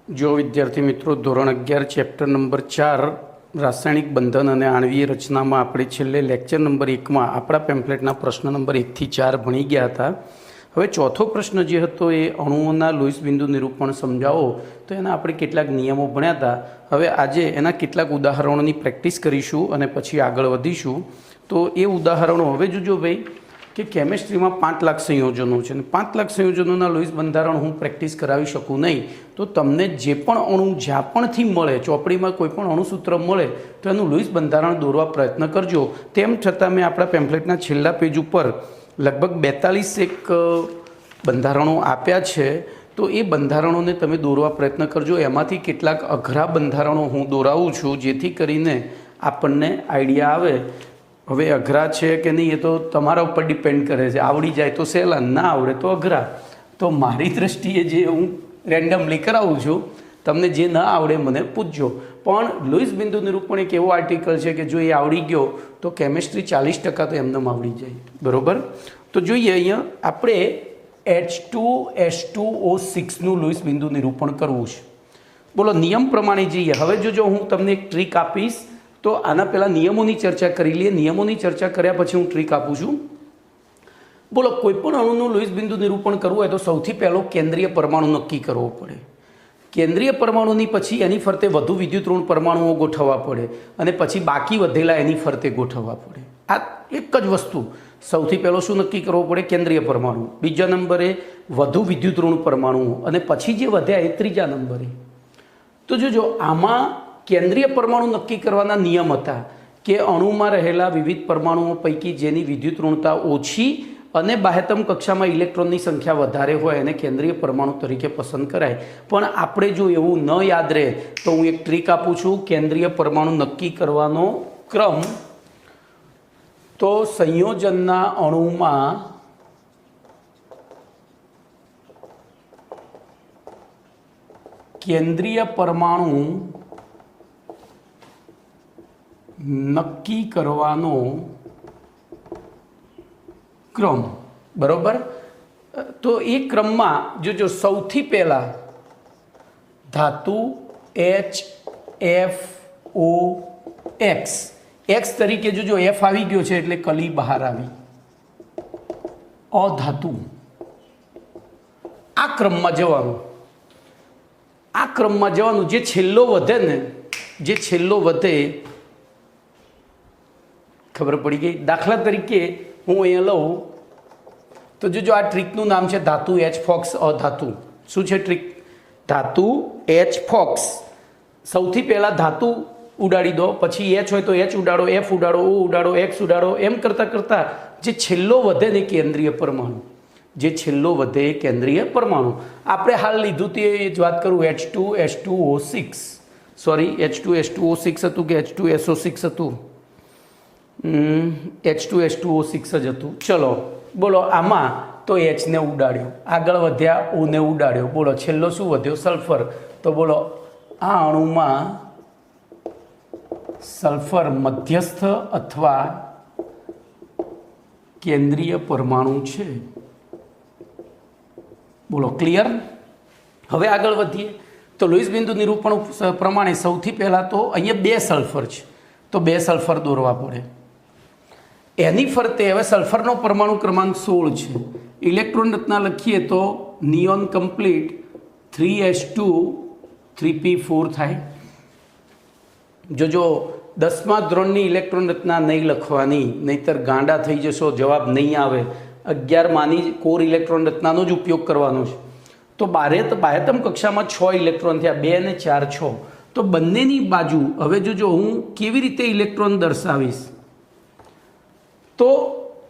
जो विद्यार्थी मित्रों धोरण 11 चैप्टर नंबर 4 रासायणिक बंधन और आणवीय रचना में આપણે છેલ્લે लेक्चर नंबर 1 में આપણા પેમ્પલેટના પ્રશ્ન નંબર 1 થી 4 ભણી ગયા હતા। હવે ચોથો પ્રશ્ન જે હતો એ અણુઓના લોઇસ બિંદુ નિરૂપણ સમજાવો, તો એના આપણે કેટલાક નિયમો ભણ્યા હતા। હવે આજે એના કેટલાક ઉદાહરણોની પ્રેક્ટિસ કરીશું અને પછી આગળ વધીશું। તો એ ઉદાહરણો હવે જોજો ભાઈ કે કેમિસ્ટ્રીમાં 5 લાખ સંયોજનો છે, 5 લાખ સંયોજનોના લોઇસ બંધારણ હું પ્રેક્ટિસ કરાવી શકું નહીં। તો તમને જે પણ અણુ જ્યાં પણથી મળે, ચોપડીમાં કોઈ પણ અણુસૂત્ર મળે તો એનું લોઇસ બંધારણ દોરવા પ્રયત્ન કરજો। તેમ છતાં મેં આપણા પેમ્પલેટના છેલ્લા પેજ ઉપર લગભગ 42 એક બંધારણો આપ્યા છે, તો એ બંધારણોને તમે દોરવા પ્રયત્ન કરજો। એમાંથી કેટલાક અઘરા બંધારણો હું દોરાવું છું જેથી કરીને આપણને આઈડિયા આવે। હવે અઘરા છે કે નહીં એ તો તમારા ઉપર ડિપેન્ડ કરે છે, આવડી જાય તો સહેલા, ના આવડે તો અઘરા। તો મારી દૃષ્ટિએ જે હું રેન્ડમલી કરાવું છું, તમને જે ન આવડે મને પૂછજો। પણ લોઇસ બિંદુ નિરૂપણ એક એવો આર્ટિકલ છે કે જો એ આવડી ગયો તો કેમિસ્ટ્રી 40% તો એમને આવડી જાય, બરાબર। તો જોઈએ અહીંયા આપણે H2S2O6નું લોઇસ બિંદુ નિરૂપણ કરવું છે। બોલો નિયમ પ્રમાણે જઈએ। હવે જો હું તમને એક ટ્રીક આપીશ તો આના પહેલાં નિયમોની ચર્ચા કરી લઈએ। નિયમોની ચર્ચા કર્યા પછી હું ટ્રીક આપું છું। બોલો કોઈપણ અણુનું લોઇસ બિંદુ નિરૂપણ કરવું હોય તો સૌથી પહેલો કેન્દ્રીય પરમાણુ નક્કી કરવો પડે। કેન્દ્રીય પરમાણુની પછી એની ફરતે વધુ વિદ્યુત ઋણ પરમાણુઓ ગોઠવવા પડે અને પછી બાકી વધેલા એની ફરતે ગોઠવવા પડે। આ એક જ વસ્તુ। સૌથી પહેલો શું નક્કી કરવો પડે? કેન્દ્રીય પરમાણુ। બીજા નંબરે વધુ વિદ્યુત ઋણ પરમાણુઓ અને પછી જે વધ્યા એ ત્રીજા નંબરે। તો જોજો આમાં કેન્દ્રીય પરમાણુ નક્કી કરવાના નિયમ હતા કે અણુમાં રહેલા વિવિધ પરમાણુઓ પૈકી જેની વિદ્યુત ઋણતા ઓછી અને બાહ્યતમ કક્ષામાં ઇલેક્ટ્રોનની સંખ્યા વધારે હોય એને કેન્દ્રીય પરમાણુ તરીકે પસંદ કરાય। પણ આપણે જો એવું ન યાદ રહે તો હું એક ટ્રીક આપું છું। કેન્દ્રીય પરમાણુ નક્કી કરવાનો ક્રમ તો સંયોજનના અણુમાં કેન્દ્રીય પરમાણુ નક્કી કરવાનો ક્રમ, બરાબર। તો એ ક્રમમાં જો સૌથી પહેલાં ધાતુ HFOX એક્સ તરીકે જો એફ આવી ગયો છે એટલે કલી બહાર આવી, અધાતુ। આ ક્રમમાં જવાનું, આ ક્રમમાં જવાનું। જે છેલ્લો વધે ને, જે છેલ્લો વધે, ખબર પડી ગઈ? દાખલા તરીકે હું અહીંયા લઉં તો જો આ ટ્રીકનું નામ છે ધાતુ HFOX અધાતુ। શું છે ટ્રીક? ધાતુ HFOX। સૌથી પહેલાં ધાતુ ઉડાડી દો, પછી H હોય તો H ઉડાડો, F ઉડાડો, O ઉડાડો, X ઉડાડો, એમ કરતાં કરતાં જે છેલ્લો વધે ને કેન્દ્રીય પરમાણુ, જે છેલ્લો વધે એ કેન્દ્રીય પરમાણુ। આપણે હાલ લીધું તે જ વાત કરું, H2S2O6, સોરી H2S2O6 હતું કે H2SO6 હતું? H2S2O6 જ હતું। ચલો બોલો આમાં તો Hને ઉડાડ્યો, આગળ વધ્યા Oને ઉડાડ્યો, બોલો છેલ્લો શું વધ્યો? સલ્ફર। તો બોલો આ અણુમાં સલ્ફર મધ્યસ્થ અથવા કેન્દ્રીય પરમાણુ છે। બોલો ક્લિયર? હવે આગળ વધીએ તો લોઇસ બિંદુ નિરૂપણ પ્રમાણે સૌથી પહેલાં તો અહીંયા 2 સલ્ફર છે તો 2 સલ્ફર દોરવા પડે। એની ફરતે હવે સલ્ફરનો પરમાણુ ક્રમાંક 16 છે। ઇલેક્ટ્રોન રચના લખીએ તો નિયોન કમ્પ્લીટ 3s2 3p4 થાય। જો 10મા ધોરણની ઇલેક્ટ્રોન રચના નહીં લખવાની, નહીતર ગાંડા થઈ જશો, જવાબ નહીં આવે। 11માની કોર ઇલેક્ટ્રોન રચનાનો જ ઉપયોગ કરવાનો છે। તો બાહ્યતમ કક્ષામાં 6 ઇલેક્ટ્રોન થયા, 2 અને 4 6। તો બંનેની બાજુ હવે જો હું કેવી રીતે ઇલેક્ટ્રોન દર્શાવીશ, તો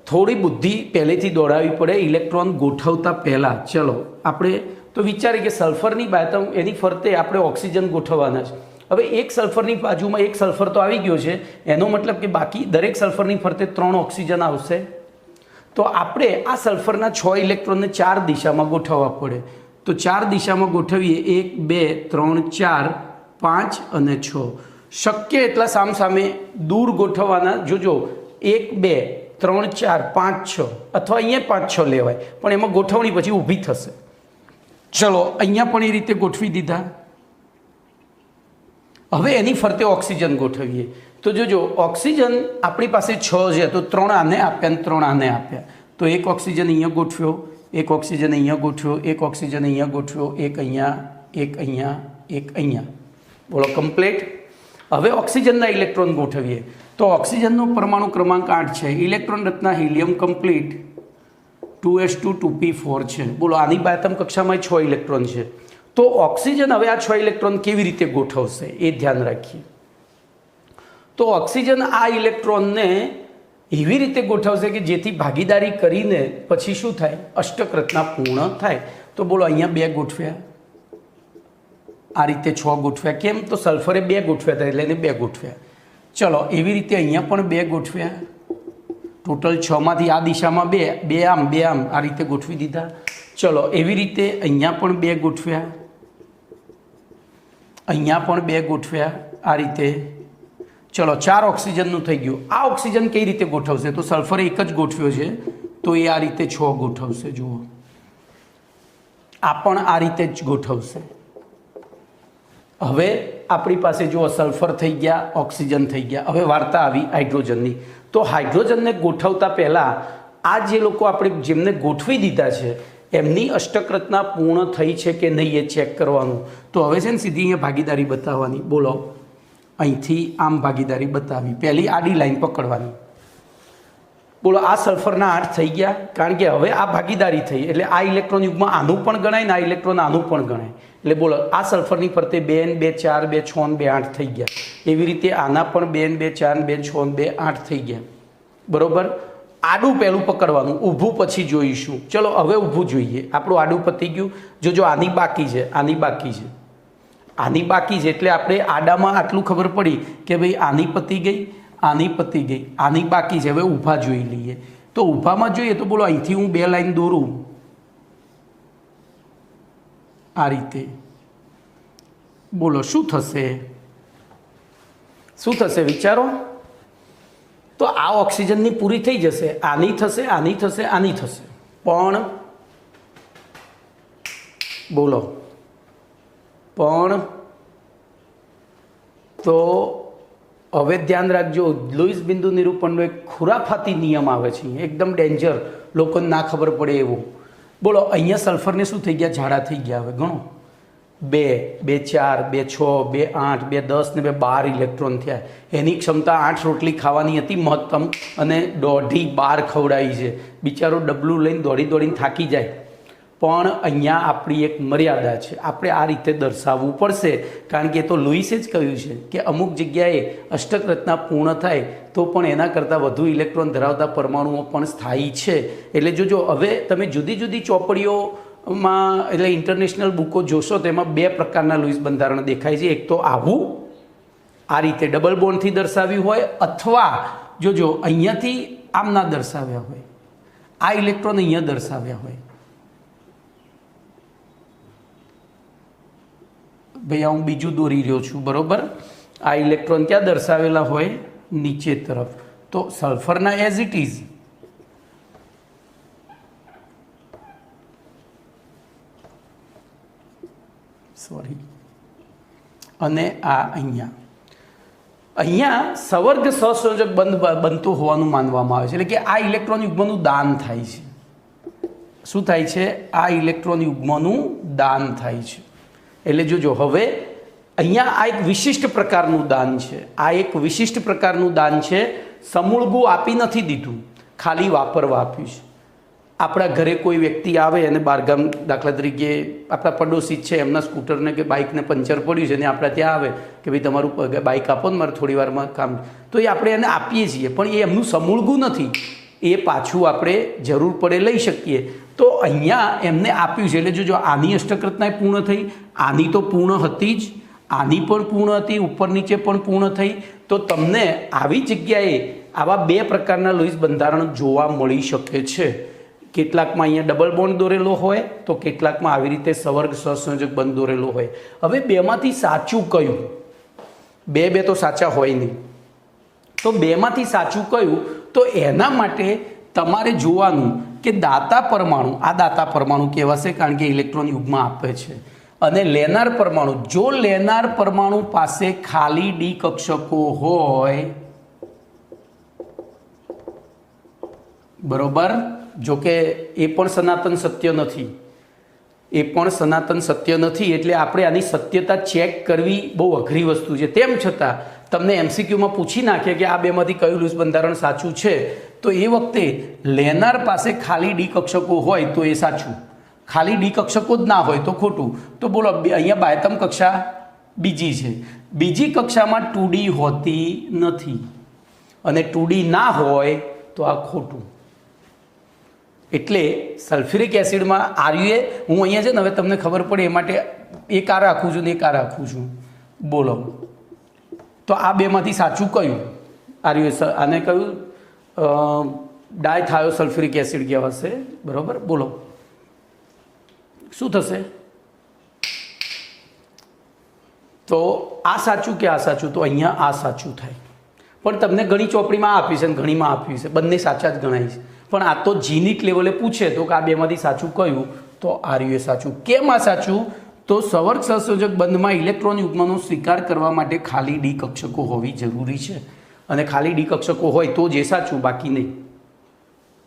થોડી બુદ્ધિ પહેલેથી દોડાવવી પડે ઇલેક્ટ્રોન ગોઠવતા પહેલાં। ચલો આપણે તો વિચારીએ કે સલ્ફરની બાહ્યતમ એની ફરતે આપણે ઓક્સિજન ગોઠવવાના છે। હવે એક સલ્ફરની બાજુમાં એક સલ્ફર તો આવી ગયો છે, એનો મતલબ કે બાકી દરેક સલ્ફરની ફરતે 3 ઓક્સિજન આવશે। તો આપણે આ સલ્ફરના 6 ઇલેક્ટ્રોનને 4 દિશામાં ગોઠવવા પડે। તો 4 દિશામાં ગોઠવીએ, 1 2 3 4 5 અને 6। શક્ય એટલા સામસામે દૂર ગોઠવવાના। જોજો 1 2 3 4 5 6 અથવા અહીંયા 5 6 લેવાય, પણ એમાં ગોઠવણી પછી ઊભી થશે। ચલો અહીંયા પણ એ રીતે ગોઠવી દીધા। હવે એની ફરતે ઓક્સિજન ગોઠવીએ તો જોજો ઓક્સિજન આપણી પાસે 6 છે તો 3 આને આપ્યા અને 3 આને આપ્યા તો એક ઓક્સિજન અહીંયા ગોઠવ્યો, એક ઓક્સિજન અહીંયા ગોઠવ્યો, એક ઓક્સિજન અહીંયા ગોઠવ્યો, એક અહીંયા, એક અહીંયા, એક અહીંયા. બોલો કમ્પ્લીટ. હવે ઓક્સિજનના ઇલેક્ટ્રોન ગોઠવીએ તો ઓક્સિજનનો પરમાણુ ક્રમાંક 8 છે, ઇલેક્ટ્રોન રચના હિલિયમ કમ્પ્લીટ 2s2 2p4 છે. બોલો આની બાહ્યતમ કક્ષામાં 6 ઇલેક્ટ્રોન છે તો ઓક્સિજન હવે આ 6 ઇલેક્ટ્રોન કેવી રીતે ગોઠવશે એ ધ્યાન રાખીએ. તો ઓક્સિજન આ ઇલેક્ટ્રોનને એવી રીતે ગોઠવશે કે જેથી ભાગીદારી કરીને પછી શું થાય, અષ્ટક રચના પૂર્ણ થાય. તો બોલો અહીંયા 2 ગોઠવ્યા, આ રીતે 6 ગોઠવ્યા. કેમ? તો સલ્ફરે 2 ગોઠવ્યા હતા એટલે એને 2 ગોઠવ્યા. ચલો એવી રીતે અહીંયા પણ 2 ગોઠવ્યા. ટોટલ 6 માંથી આ દિશામાં 2, 2 આમ 2 આમ આ રીતે ગોઠવી દીધા. ચલો એવી રીતે અહીંયા પણ 2 ગોઠવ્યા, અહીંયા પણ 2 ગોઠવ્યા આ રીતે. ચલો 4 ઓક્સિજનનું થઈ ગયું. આ ઓક્સિજન કઈ રીતે ગોઠવશે? તો સલ્ફર એક જ ગોઠવ્યો છે તો એ આ રીતે 6 ગોઠવશે. જુઓ આ પણ આ રીતે જ ગોઠવશે. હવે આપણી પાસે જુઓ સલ્ફર થઈ ગયા, ઓક્સિજન થઈ ગયા. હવે વાર્તા આવી હાઇડ્રોજનની. તો હાઇડ્રોજનને ગોઠવતા પહેલાં આ જે લોકો આપણે જેમને ગોઠવી દીધા છે એમની અષ્ટક રચના પૂર્ણ થઈ છે કે નહીં એ ચેક કરવાનું. તો હવે છે ને સીધી અહીંયા ભાગીદારી બતાવવાની. બોલો અહીંથી આમ ભાગીદારી બતાવી, પહેલી આડી લાઈન પકડવાની. બોલો આ સલ્ફરના 8 થઈ ગયા કારણ કે હવે આ ભાગીદારી થઈ એટલે આ ઇલેક્ટ્રોન યુગમાં આનું પણ ગણાય ને આ ઇલેક્ટ્રોન આનું પણ ગણાય. એટલે બોલો આ સલ્ફરની ફરતે 2 2 4 2 6 2 8 થઈ ગયા. એવી રીતે આના પણ 2 2 4 2 6 2 8 થઈ ગયા. બરોબર. આડું પહેલું પકડવાનું, ઊભું પછી જોઈશું. ચલો હવે ઊભું જોઈએ. આપણું આડું પતી ગયું. જો આની બાકી છે, આની બાકી છે, આની બાકી છે એટલે આપણે આડામાં આટલું ખબર પડી કે ભાઈ આની પતી ગઈ, આની પતી ગઈ, આની બાકી છે. હવે ઊભા જોઈ લઈએ. તો ઊભામાં જોઈએ તો બોલો અહીંથી હું 2 લાઈન દોરું આ રીતે. બોલો શું થશે? શું થશે વિચારો? તો આ ઓક્સિજનની પૂરી થઈ જશે. આની થશે, આની થશે, આની થશે. પણ બોલો પણ તો હવે ધ્યાન રાખજો, લુઈસ બિંદુ નિરૂપણનો એક ખુરાફાતી નિયમ આવે છે, એકદમ ડેન્જર, લોકોને ના ખબર પડે એવું. બોલો અહીંયા સલ્ફરને શું થઈ ગયા? ઝાડા થઈ ગયા. હવે ગણો 2 2 4 2 6 2 8 2 10 ને 2 12 ઇલેક્ટ્રોન થયા. એની ક્ષમતા 8 રોટલી ખાવાની હતી મહત્તમ અને 1.5 12 ખવડાવી છે. બિચારો ડબલું લઈને દોડી દોડીને થાકી જાય. પણ અહીંયા આપણી એક મર્યાદા છે, આપણે આ રીતે દર્શાવવું પડશે કારણ કે તો લુઈસે જ કહ્યું છે કે અમુક જગ્યાએ અષ્ટક રચના પૂર્ણ થાય તો પણ એના કરતાં વધુ ઇલેક્ટ્રોન ધરાવતા પરમાણુઓ પણ સ્થાયી છે. એટલે જોજો હવે તમે જુદી જુદી ચોપડીઓમાં એટલે ઇન્ટરનેશનલ બુકો જોશો તો એમાં 2 પ્રકારના લુઈસ બંધારણ દેખાય છે. એક તો આવું આ રીતે ડબલ બોન્ડથી દર્શાવ્યું હોય અથવા જોજો અહીંયાથી આમ ના દર્શાવ્યા હોય, આ ઇલેક્ટ્રોન અહીંયા દર્શાવ્યા હોય. ભાઈ હું બીજું દોરી રહ્યો છું. બરોબર. આ ઇલેક્ટ્રોન ક્યાં દર્શાવેલા હોય? નીચે તરફ. તો સલ્ફરના એઝ ઇટ ઇઝ સોરી અને આ અહીંયા અહીંયા સવર્ગ સહસંયોજક બનતું હોવાનું માનવામાં આવે છે. એટલે કે આ ઇલેક્ટ્રોન યુગ્મનું દાન થાય છે. શું થાય છે? આ ઇલેક્ટ્રોન યુગ્મનું દાન થાય છે. એટલે જોજો હવે અહીંયા આ એક વિશિષ્ટ પ્રકારનું દાન છે. આ એક વિશિષ્ટ પ્રકારનું દાન છે. સમૂળગું આપી નથી દીધું, ખાલી વાપરવા આપ્યું છે. આપણા ઘરે કોઈ વ્યક્તિ આવે અને બહારગામ દાખલા તરીકે આપણા પડોશી છે એમના સ્કૂટરને કે બાઇકને પંચર પડ્યું છે ને આપણે ત્યાં આવે કે ભાઈ તમારું બાઇક આપો ને મારે થોડી વારમાં કામ, તો એ આપણે એને આપીએ છીએ પણ એ એમનું સમૂળગું નથી, એ પાછું આપણે જરૂર પડે લઈ શકીએ. તો અહીંયા એમને આપ્યું છે. એટલે જો આની અષ્ટક રચના પૂર્ણ થઈ, આની તો પૂર્ણ હતી જ, આની પણ પૂર્ણ હતી, ઉપર નીચે પણ પૂર્ણ થઈ. તો તમને આવી જગ્યાએ આવા 2 પ્રકારના લુઈસ બંધારણ જોવા મળી શકે છે. કેટલાકમાં અહીંયા ડબલ બોન્ડ દોરેલો હોય તો કેટલાકમાં આવી રીતે સવર્ગ સહસંયોજક બંધ દોરેલો હોય. હવે 2માંથી સાચું કયું? 2 તો સાચા હોય નહીં. તો 2માંથી સાચું કયું? તો એના માટે તમારે જોવાનું કે દાતા પરમાણુ, આ દાતા પરમાણુ કહેવાશે કારણ કે ઇલેક્ટ્રોન યુગમાં આપે છે, અને લેનાર પરમાણુ, જો લેનાર પરમાણુ પાસે ખાલી ડી કક્ષકો હોય, બરોબર, જો કે એ પણ સનાતન સત્ય નથી, એ પણ સનાતન સત્ય નથી, એટલે આપણે આની સત્યતા ચેક કરવી બહુ અઘરી વસ્તુ છે. તેમ છતાં તમને એમસીક્યુમાં પૂછી નાખે કે આ બેમાંથી કયું લૂઇસ બંધારણ સાચું છે, તો એ વખતે લેનાર પાસે ખાલી ડી કક્ષકો હોય તો એ સાચું, ખાલી ડી કક્ષકો જ ના હોય તો ખોટું. તો બોલો, અહીંયા બાયતમ કક્ષા બીજી છે, બીજી કક્ષામાં 2D હોતી નથી, અને 2D ના હોય તો આ ખોટું. એટલે સલ્ફ્યુરિક એસિડમાં આર્યુએ, હું અહીંયા છે ને હવે તમને ખબર પડે એ માટે એક આ રાખું છું ને એક આ રાખું છું. બોલો, તો આ બેમાંથી સાચું કયું? આર્યુએ, આને કયું ડાયથાયો સલ્ફ્યુરિક એસિડ કહેવાશે, બરાબર. બોલો શું થશે? તો આ સાચું કે આ સાચું? તો અહીંયા આ સાચું થાય. પણ તમને ઘણી ચોપડીમાં આપી છે અને ઘણીમાં આપ્યું છે, બંને સાચા જ ગણાય છે. પણ આ તો જીનિટ લેવલે પૂછે તો કે આ બેમાંથી સાચું કયું? તો આર્યુએ સાચું. કેમ આ સાચું? તો સવર્ગ સહસંયોજક બંધમાં ઇલેક્ટ્રોન યુગ્મનો સ્વીકાર કરવા માટે ખાલી ડી કક્ષકો હોવી જરૂરી છે, અને ખાલી ડી કક્ષકો હોય તો જ એ સાચું, બાકી નહીં.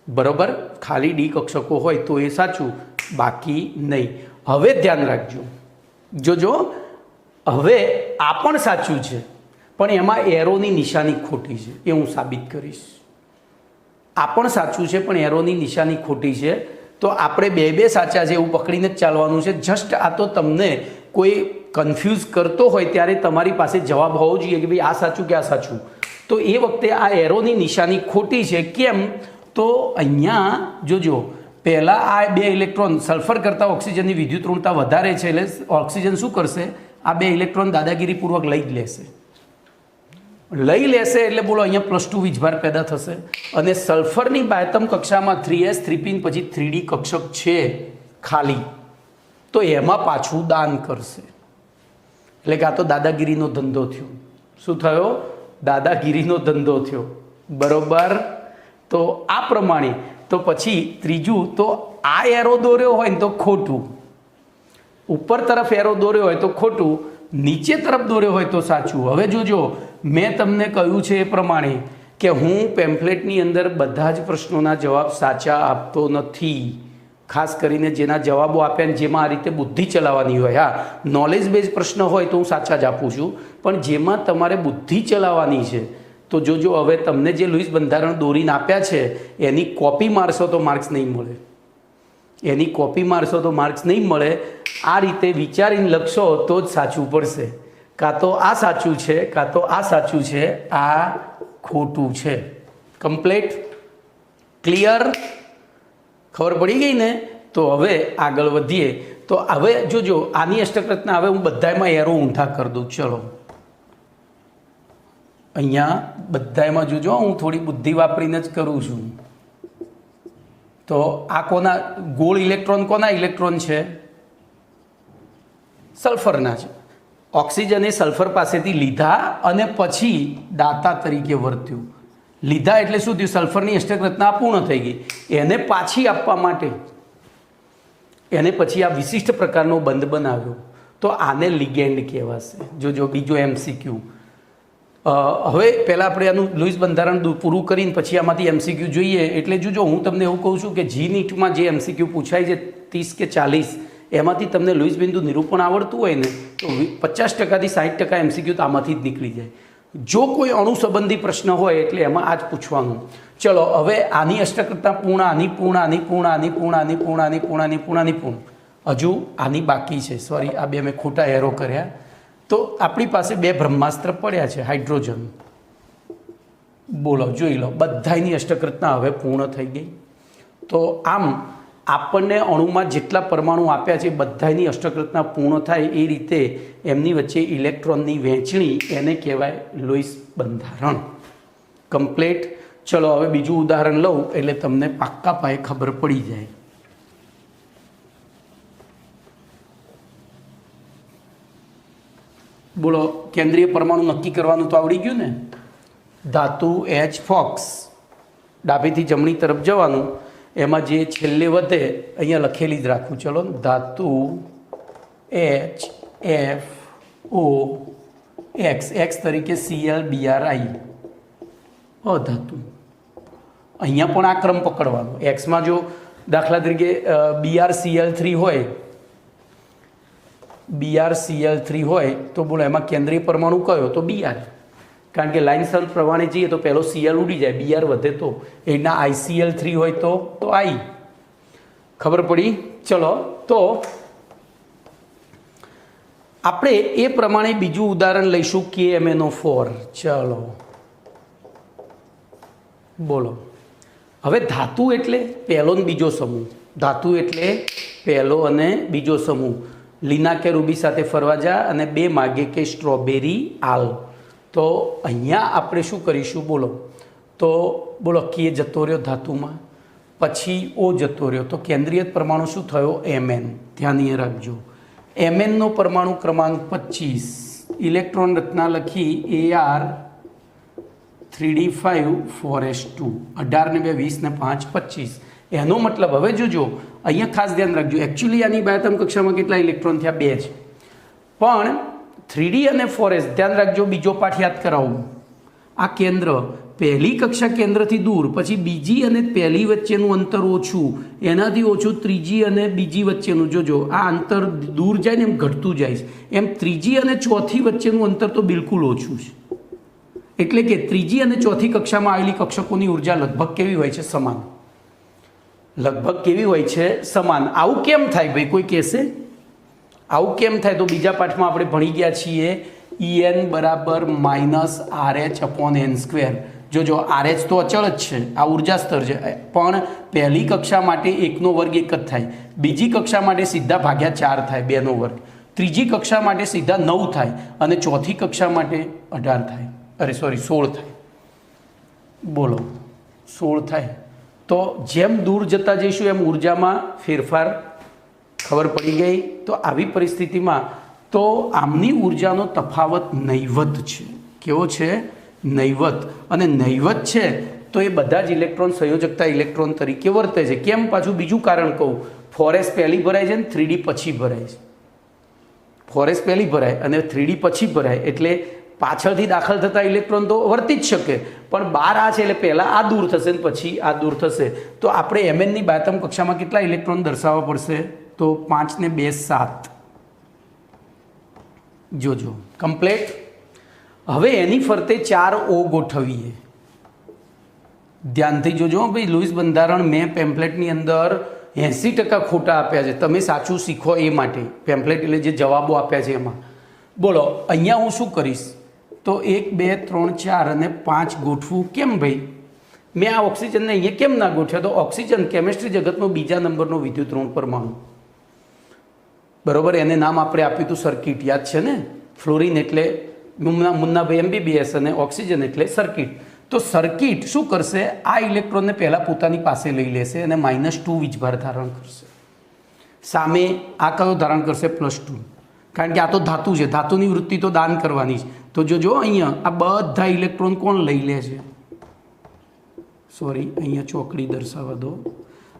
બરોબર, ખાલી ડી કક્ષકો હોય તો એ સાચું, બાકી નહીં. હવે ધ્યાન રાખજો, જોજો, હવે આ પણ સાચું છે પણ એમાં એરોની નિશાની ખોટી છે, એ હું સાબિત કરીશ. આ પણ સાચું છે પણ એરોની નિશાની ખોટી છે. તો આપણે બે બે સાચા છે એવું પકડીને જ ચાલવાનું છે. જસ્ટ આ તો તમને કોઈ કન્ફ્યુઝ કરતો હોય ત્યારે તમારી પાસે જવાબ હોવો જોઈએ કે ભાઈ આ સાચું કે આ સાચું. તો એ વખતે આ એરોની નિશાની ખોટી છે. કેમ? તો અહીંયા જોજો, પહેલાં આ બે ઇલેક્ટ્રોન સલ્ફર કરતાં ઓક્સિજનની વિદ્યુત ઋણતા વધારે છે, એટલે ઓક્સિજન શું કરશે? આ બે ઇલેક્ટ્રોન દાદાગીરીપૂર્વક લઈ જ લેશે, લઈ લેશે. એટલે બોલો, અહીંયા +2 વીજભાર પેદા થશે. અને સલ્ફરની બાયતમ કક્ષામાં 3s 3p પછી 3d કક્ષક છે ખાલી, તો એમાં પાછું દાન કરશે. એટલે કે આ તો દાદાગીરીનો ધંધો થયો. શું થયો? દાદાગીરીનો ધંધો થયો, બરોબર. તો આ પ્રમાણે તો પછી ત્રીજું, તો આ એરો દોર્યો હોય ને તો ખોટું, ઉપર તરફ એરો દોર્યો હોય તો ખોટું, નીચે તરફ દોર્યો હોય તો સાચું. હવે જોજો, મેં તમને કહ્યું છે એ પ્રમાણે કે હું પેમ્ફલેટની અંદર બધા જ પ્રશ્નોના જવાબ સાચા આપતો નથી, ખાસ કરીને જેના જવાબો આપ્યા ને જેમાં આ રીતે બુદ્ધિ ચલાવવાની હોય. હા, નોલેજ બેઝ પ્રશ્ન હોય તો હું સાચા જ આપું છું, પણ જેમાં તમારે બુદ્ધિ ચલાવવાની છે તો જોજો, હવે તમને જે લૂઇસ બંધારણ દોરીને આપ્યા છે એની કોપી મારશો તો માર્ક્સ નહીં મળે, એની કોપી મારશો તો માર્ક્સ નહીં મળે. આ રીતે વિચારીને લખશો તો જ સાચું પડશે. કાં તો આ સાચું છે, કાં તો આ સાચું છે, આ ખોટું છે. કમ્પ્લીટ? ક્લિયર? ખબર પડી ગઈ ને? તો હવે આગળ વધીએ. તો હવે જોજો, આની અષ્ટક રચના હવે હું બધામાં એરો ઊંધા કરી દઉં. ચલો, અહીંયા બધામાં જોજો, હું થોડી બુદ્ધિ વાપરીને જ કરું છું. તો આ કોના ગોળ ઇલેક્ટ્રોન? કોના ઇલેક્ટ્રોન છે? સલ્ફરના છે. ઓક્સિજને સલ્ફર પાસેથી લીધા અને પછી દાતા તરીકે વર્ત્યું. લીધા એટલે શું થયું? સલ્ફરની અષ્ટક રચના પૂર્ણ થઈ ગઈ. એને પાછી આપવા માટે એને પછી આ વિશિષ્ટ પ્રકારનો બંધ બનાવ્યો, તો આને લિગેન્ડ કહેવાશે. જોજો, બીજો MCQ. હવે પહેલાં આપણે આનું લૂઇસ બંધારણ પૂરું કરીને પછી આમાંથી MCQ જોઈએ. એટલે જોજો, હું તમને એવું કહું છું કે GNEETમાં જે MCQ પૂછાય છે 30 કે 40, એમાંથી તમને લૂઇસ બિંદુ નિરૂપણ આવડતું હોય ને તો 50%થી 60% MCQ તો આમાંથી જ નીકળી જાય. જો કોઈ અણુ સંબંધી પ્રશ્ન હોય એટલે એમાં આ જ પૂછવાનું. ચલો, હવે આની અષ્ટક રચના પૂર્ણ, આની પૂર્ણ, આની પૂર્ણ, આની પૂર્ણ, આની પૂર્ણ, આની પૂર્ણ, આની પૂર્ણ, આની પૂર્ણ. હજુ આની બાકી છે. સોરી, આ બે મેં ખોટા એરો કર્યા. તો આપણી પાસે બે બ્રહ્માસ્ત્ર પડ્યા છે, હાઇડ્રોજન. બોલો, જોઈ લો, બધાની અષ્ટક રચના હવે પૂર્ણ થઈ ગઈ. તો આમ આપણને અણુમાં જેટલા પરમાણુ આપ્યા છે બધાની અષ્ટક રચના પૂર્ણ થાય એ રીતે એમની વચ્ચે ઇલેક્ટ્રોનની વહેંચણી, એને કહેવાય લૂઇસ બંધારણ. કમ્પ્લીટ? ચલો, હવે બીજું ઉદાહરણ લઉં એટલે તમને પાક્કા પાયે ખબર પડી જાય. બોલો, કેન્દ્રીય પરમાણુ નક્કી કરવાનું તો આવડી ગયું ને? ધાતુ H ડાબેથી જમણી તરફ જવાનું, એમાં જે છેલ્લે વધે અહીંયા લખેલી જ રાખું. ચલો, ધાતુ HFO X તરીકે ClBrI અધાતુ. અહીંયા પણ આ ક્રમ પકડવાનો. એક્સમાં જો દાખલા તરીકે BrCl3 હોય, BrCl3 હોય તો બોલો એમાં કેન્દ્રીય પરમાણુ કયો? તો Br. કારણ કે લાઇન સર પ્રમાણે જઈએ તો પહેલો Cl ઉડી જાય, Br વધે તો એના ICl3 હોય તો I. ખબર પડી? ચલો, તો આપણે એ પ્રમાણે બીજું ઉદાહરણ લઈશું KMnO4. ચલો બોલો. હવે ધાતુ એટલે પહેલો અને બીજો સમૂહ. ધાતુ એટલે પહેલો અને બીજો સમૂહ. લીના કે રૂબી સાથે ફરવા જા અને 2 માગે કે સ્ટ્રોબેરી આલ. તો અહીંયા આપણે શું કરીશું? બોલો. તો બોલો કે જતો રહ્યો ધાતુમાં, પછી O જતો રહ્યો, તો કેન્દ્રીય પરમાણુ શું થયો? Mn. ધ્યાન એ રાખજો. Mn નો પરમાણુ ક્રમાંક 25. ઇલેક્ટ્રોન રચના લખી AR 3D5 4s2. 18 ને 2 20 ને 5 25. એનો મતલબ હવે જોજો, અહીંયા ખાસ ધ્યાન રાખજો. એકચ્યુઅલી આની બાહ્યતમ કક્ષામાં કેટલા ઇલેક્ટ્રોન થયા? 2 જ. પણ 3D અને 4s ધ્યાન રાખજો. બીજો પાઠ યાદ કરાવું. આ કેન્દ્ર પહેલી કક્ષા કેન્દ્રથી દૂર, પછી બીજી અને પહેલી વચ્ચેનું અંતર ઓછું, એનાથી ઓછું ત્રીજી અને બીજી વચ્ચેનું. જોજો આ અંતર દૂર જાય ને એમ ઘટતું જાય, એમ ત્રીજી અને ચોથી વચ્ચેનું અંતર તો બિલકુલ ઓછું છે. એટલે કે ત્રીજી અને ચોથી કક્ષામાં આવેલી કક્ષકોની ઉર્જા લગભગ કેવી હોય છે? સમાન. લગભગ કેવી હોય છે? સમાન. આવું કેમ થાય ભાઈ? કોઈ કહેશે આવું કેમ થાય? તો બીજા પાઠમાં આપણે ભણી ગયા છીએ En બરાબર -RH/n². જોજો RH તો અચળ જ છે, આ ઉર્જા સ્તર છે, પણ પહેલી કક્ષા માટે 1નો વર્ગ 1 જ થાય, બીજી કક્ષા માટે સીધા ભાગ્યા 4 થાય 2નો વર્ગ, ત્રીજી કક્ષા માટે સીધા 9 થાય અને ચોથી કક્ષા માટે 18 થાય. અરે સોરી 16 થાય. બોલો 16 થાય. તો જેમ દૂર જતા જઈશું એમ ઉર્જામાં ફેરફાર. ખબર પડી ગઈ? તો આવી પરિસ્થિતિમાં તો આમની ઉર્જાનો તફાવત નહીવત છે. કેવો છે? નહીવત. અને નહીવત છે તો એ બધા જ ઇલેક્ટ્રોન સંયોજકતા ઇલેક્ટ્રોન તરીકે વર્તે છે. કેમ? પાછું બીજું કારણ કહું. 4s પહેલી ભરાય છે ને 3D પછી ભરાય છે. 4s પહેલી ભરાય અને 3D પછી ભરાય, એટલે પાછળથી દાખલ થતા ઇલેક્ટ્રોન તો વર્તી જ શકે, પણ બાર આ છે એટલે પહેલાં આ દૂર થશે ને પછી આ દૂર થશે. તો આપણે Mnની બાહ્યતમ કક્ષામાં કેટલા ઇલેક્ટ્રોન દર્શાવવા પડશે? તો 5 ને 2 7. જોજો કમ્પ્લેટ. હવે એની ફરતે 4 O ગોઠવીએ. ધ્યાનથી જોજો ભાઈ. લુઈસ બંધારણ મેં પેમ્પલેટની અંદર 80% ખોટા આપ્યા છે. તમે સાચું શીખો એ માટે. પેમ્પલેટ એટલે જે જવાબો આપ્યા છે એમાં. બોલો અહીંયા હું શું કરીશ? તો 1 2 3 4 અને 5 ગોઠવું. કેમ ભાઈ? મેં આ ઓક્સિજનને અહીંયા કેમ ના ગોઠવ્યા? તો ઓક્સિજન કેમિસ્ટ્રી જગતનો બીજા નંબરનો વિદ્યુત ઋણ પરમાણુ. બરોબર. એને નામ આપણે આપ્યું હતું સર્કિટ. યાદ છે ને? ફ્લોરિન એટલે મુન્નાભાઈ MBBS અને ઓક્સિજન એટલે સર્કિટ. તો સર્કિટ શું કરશે? આ ઇલેક્ટ્રોનને પહેલાં પોતાની પાસે લઈ લેશે અને -2 વીજભાર ધારણ કરશે. સામે આ કયો ધારણ કરશે? +2. કારણ કે આ તો ધાતુ છે, ધાતુની વૃત્તિ તો દાન કરવાની જ. તો જોજો અહીંયા આ બધા ઇલેક્ટ્રોન કોણ લઈ લે છે? સોરી, અહીંયા ચોકડી દર્શાવવા દો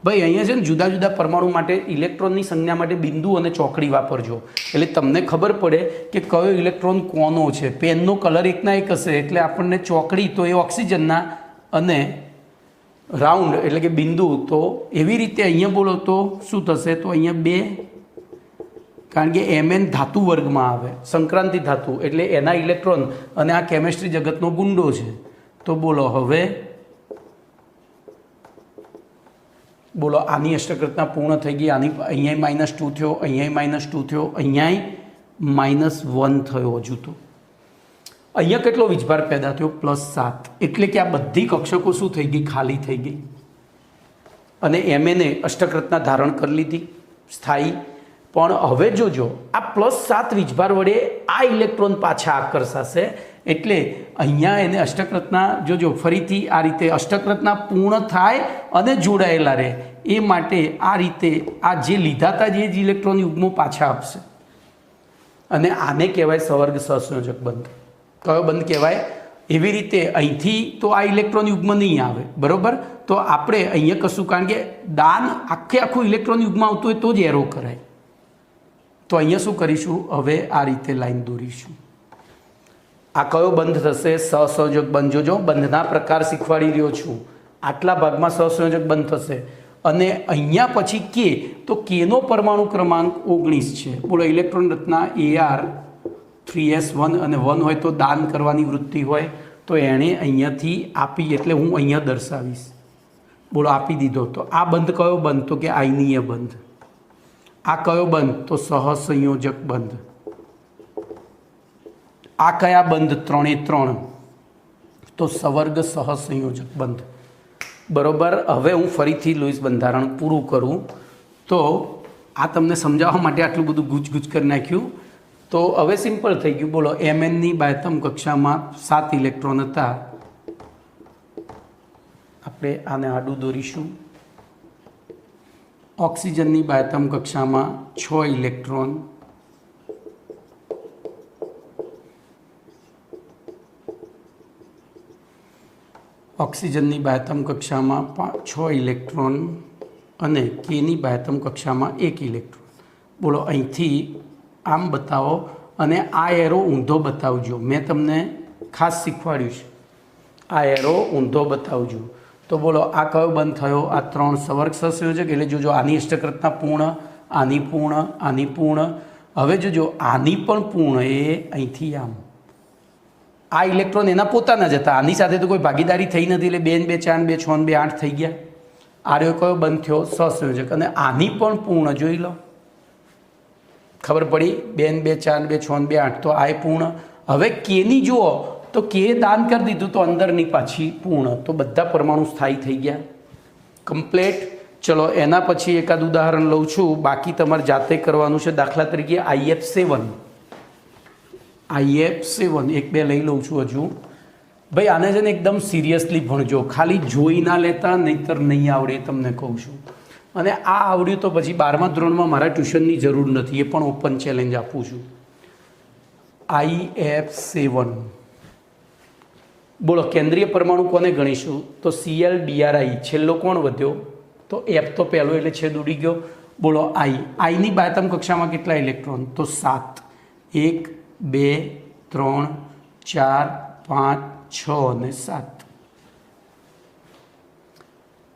ભાઈ. અહીંયા છે ને જુદા જુદા પરમાણુ માટે ઇલેક્ટ્રોનની સંજ્ઞા માટે બિંદુ અને ચોકડી વાપરજો, એટલે તમને ખબર પડે કે કયો ઇલેક્ટ્રોન કોનો છે. પેનનો કલર એકના એક હશે એટલે આપણને ચોકડી તો એ ઓક્સિજનના અને રાઉન્ડ એટલે કે બિંદુ તો એવી રીતે અહીંયા બોલો તો શું થશે? તો અહીંયા 2, કારણ કે Mn ધાતુ વર્ગમાં આવે, સંક્રાંતિ ધાતુ, એટલે એના ઇલેક્ટ્રોન અને આ કેમિસ્ટ્રી જગતનો ગુંડો છે. તો બોલો હવે બોલો આની અષ્ટક રચના પૂર્ણ થઈ ગઈ. આની અહીંયા -2 થયો, અહીંયા -2 થયો, અહીંયા -1 થયો. હજુ તો અહીંયા કેટલો વીજભાર પેદા થયો? +7. એટલે કે આ બધી કક્ષકો શું થઈ ગઈ? ખાલી થઈ ગઈ. અને Mn અષ્ટક રચના ધારણ કરી લીધી સ્થાયી. પણ હવે જોજો આ +7 વીજભાર વડે આ ઇલેક્ટ્રોન પાછા આકર્ષાશે, એટલે અહીંયા એને અષ્ટક રચના જોજો ફરીથી આ રીતે અષ્ટક રચના પૂર્ણ થાય અને જોડાયેલા રહે એ માટે આ રીતે આ જે લીધા હતા જે ઇલેક્ટ્રોન યુગ્મો પાછા આપશે. અને આને કહેવાય સવર્ગ સહસંયોજક બંધ. કયો બંધ કહેવાય? એવી રીતે અહીંથી તો આ ઇલેક્ટ્રોન યુગ્મ નહીં આવે, બરોબર? તો આપણે અહીંયા કશું, કારણ કે દાન આખું ઇલેક્ટ્રોન યુગ્મ આવતું હોય તો જ એરો કરાય. તો અહીંયા શું કરીશું, હવે આ રીતે લાઈન દોરીશું. આ કયો બંધ થશે? સહસંયોજક બંધ. જોજો બંધના પ્રકાર શીખવાડી રહ્યો છું. આટલા ભાગમાં સહસંયોજક બંધ થશે. અને અહીંયા પછી કે, તો કેનો પરમાણુ ક્રમાંક 19 છે. બોલો ઇલેક્ટ્રોન રચના AR 3s1 અને 1 હોય તો દાન કરવાની વૃત્તિ હોય તો એણે અહીંયાથી આપી, એટલે હું અહીંયા દર્શાવીશ. બોલો આપી દીધો. તો આ બંધ કયો બંધ? તો કે આયનીય બંધ. આ કયો બંધ? તો સહસંયોજક બંધ. આ કયા બંધ? 3 તો સવર્ગ સહસંયોજક બંધ. બરોબર. હવે હું ફરીથી લુઈસ બંધારણ પૂરું કરું. તો આ તમને સમજાવવા માટે આટલું બધું ગુજગુજ કરી નાખ્યું. તો હવે સિમ્પલ થઈ ગયું. બોલો Mnની બાહ્યતમ કક્ષામાં 7 ઇલેક્ટ્રોન હતા. આપણે આને આડું દોરીશું. ઓક્સિજનની બાહ્યતમ કક્ષામાં 6 ઇલેક્ટ્રોન. ઓક્સિજનની બાહ્યતમ કક્ષામાં 6 ઇલેક્ટ્રોન અને કેની બાહ્યતમ કક્ષામાં 1 ઇલેક્ટ્રોન. બોલો અહીંથી આમ બતાવો અને આ એરો ઊંધો બતાવજો. મેં તમને ખાસ શીખવાડ્યું છે, આ એરો ઊંધો બતાવજો. તો બોલો આ કયો બંધ થયો? આ 3 સવર્ગ સહસંયોજક. એટલે જોજો આની અષ્ટકરત્ના પૂર્ણ, આની પૂર્ણ, આની પૂર્ણ. હવે જોજો આની પણ પૂર્ણ, એ અહીંથી આમ. આ ઇલેક્ટ્રોન એના પોતાના જ હતા, આની સાથે તો કોઈ ભાગીદારી થઈ નથી. એટલે 2 2 4 2 6 2 8 થઈ ગયા. આર્યો કયો બંધ થયો? સહસંયોજક. અને આની પણ પૂર્ણ જોઈ લો, ખબર પડી. 2 2 4 2 6 2 8 તો આ પૂર્ણ. હવે કેની જુઓ તો કે દાન કરી દીધું તો અંદરની પાછી પૂર્ણ. તો બધા પરમાણુ સ્થાયી થઈ ગયા, કમ્પ્લેટ. ચલો એના પછી એકાદ ઉદાહરણ લઉં છું, બાકી તમારે જાતે કરવાનું છે. દાખલા તરીકે IF7. એક બે લઈ લઉં છું હજુ. ભાઈ આને છે ને એકદમ સિરિયસલી ભણજો, ખાલી જોઈ ના લેતા, નહીંતર નહીં આવડે તમને કહું છું. અને આ આવડ્યું તો પછી 12મા ધોરણમાં મારા ટ્યુશનની જરૂર નથી, એ પણ ઓપન ચેલેન્જ આપું છું. IF7. બોલો કેન્દ્રીય પરમાણુ કોને ગણીશું? તો ClBr. છેલ્લો કોણ વધ્યો? તો F તો પહેલો એટલે છેદ ઉડી ગયો. બોલો આઈની બાહ્યતમ કક્ષામાં કેટલા ઇલેક્ટ્રોન? તો 7. 1 2 3 4 5 6 અને 7.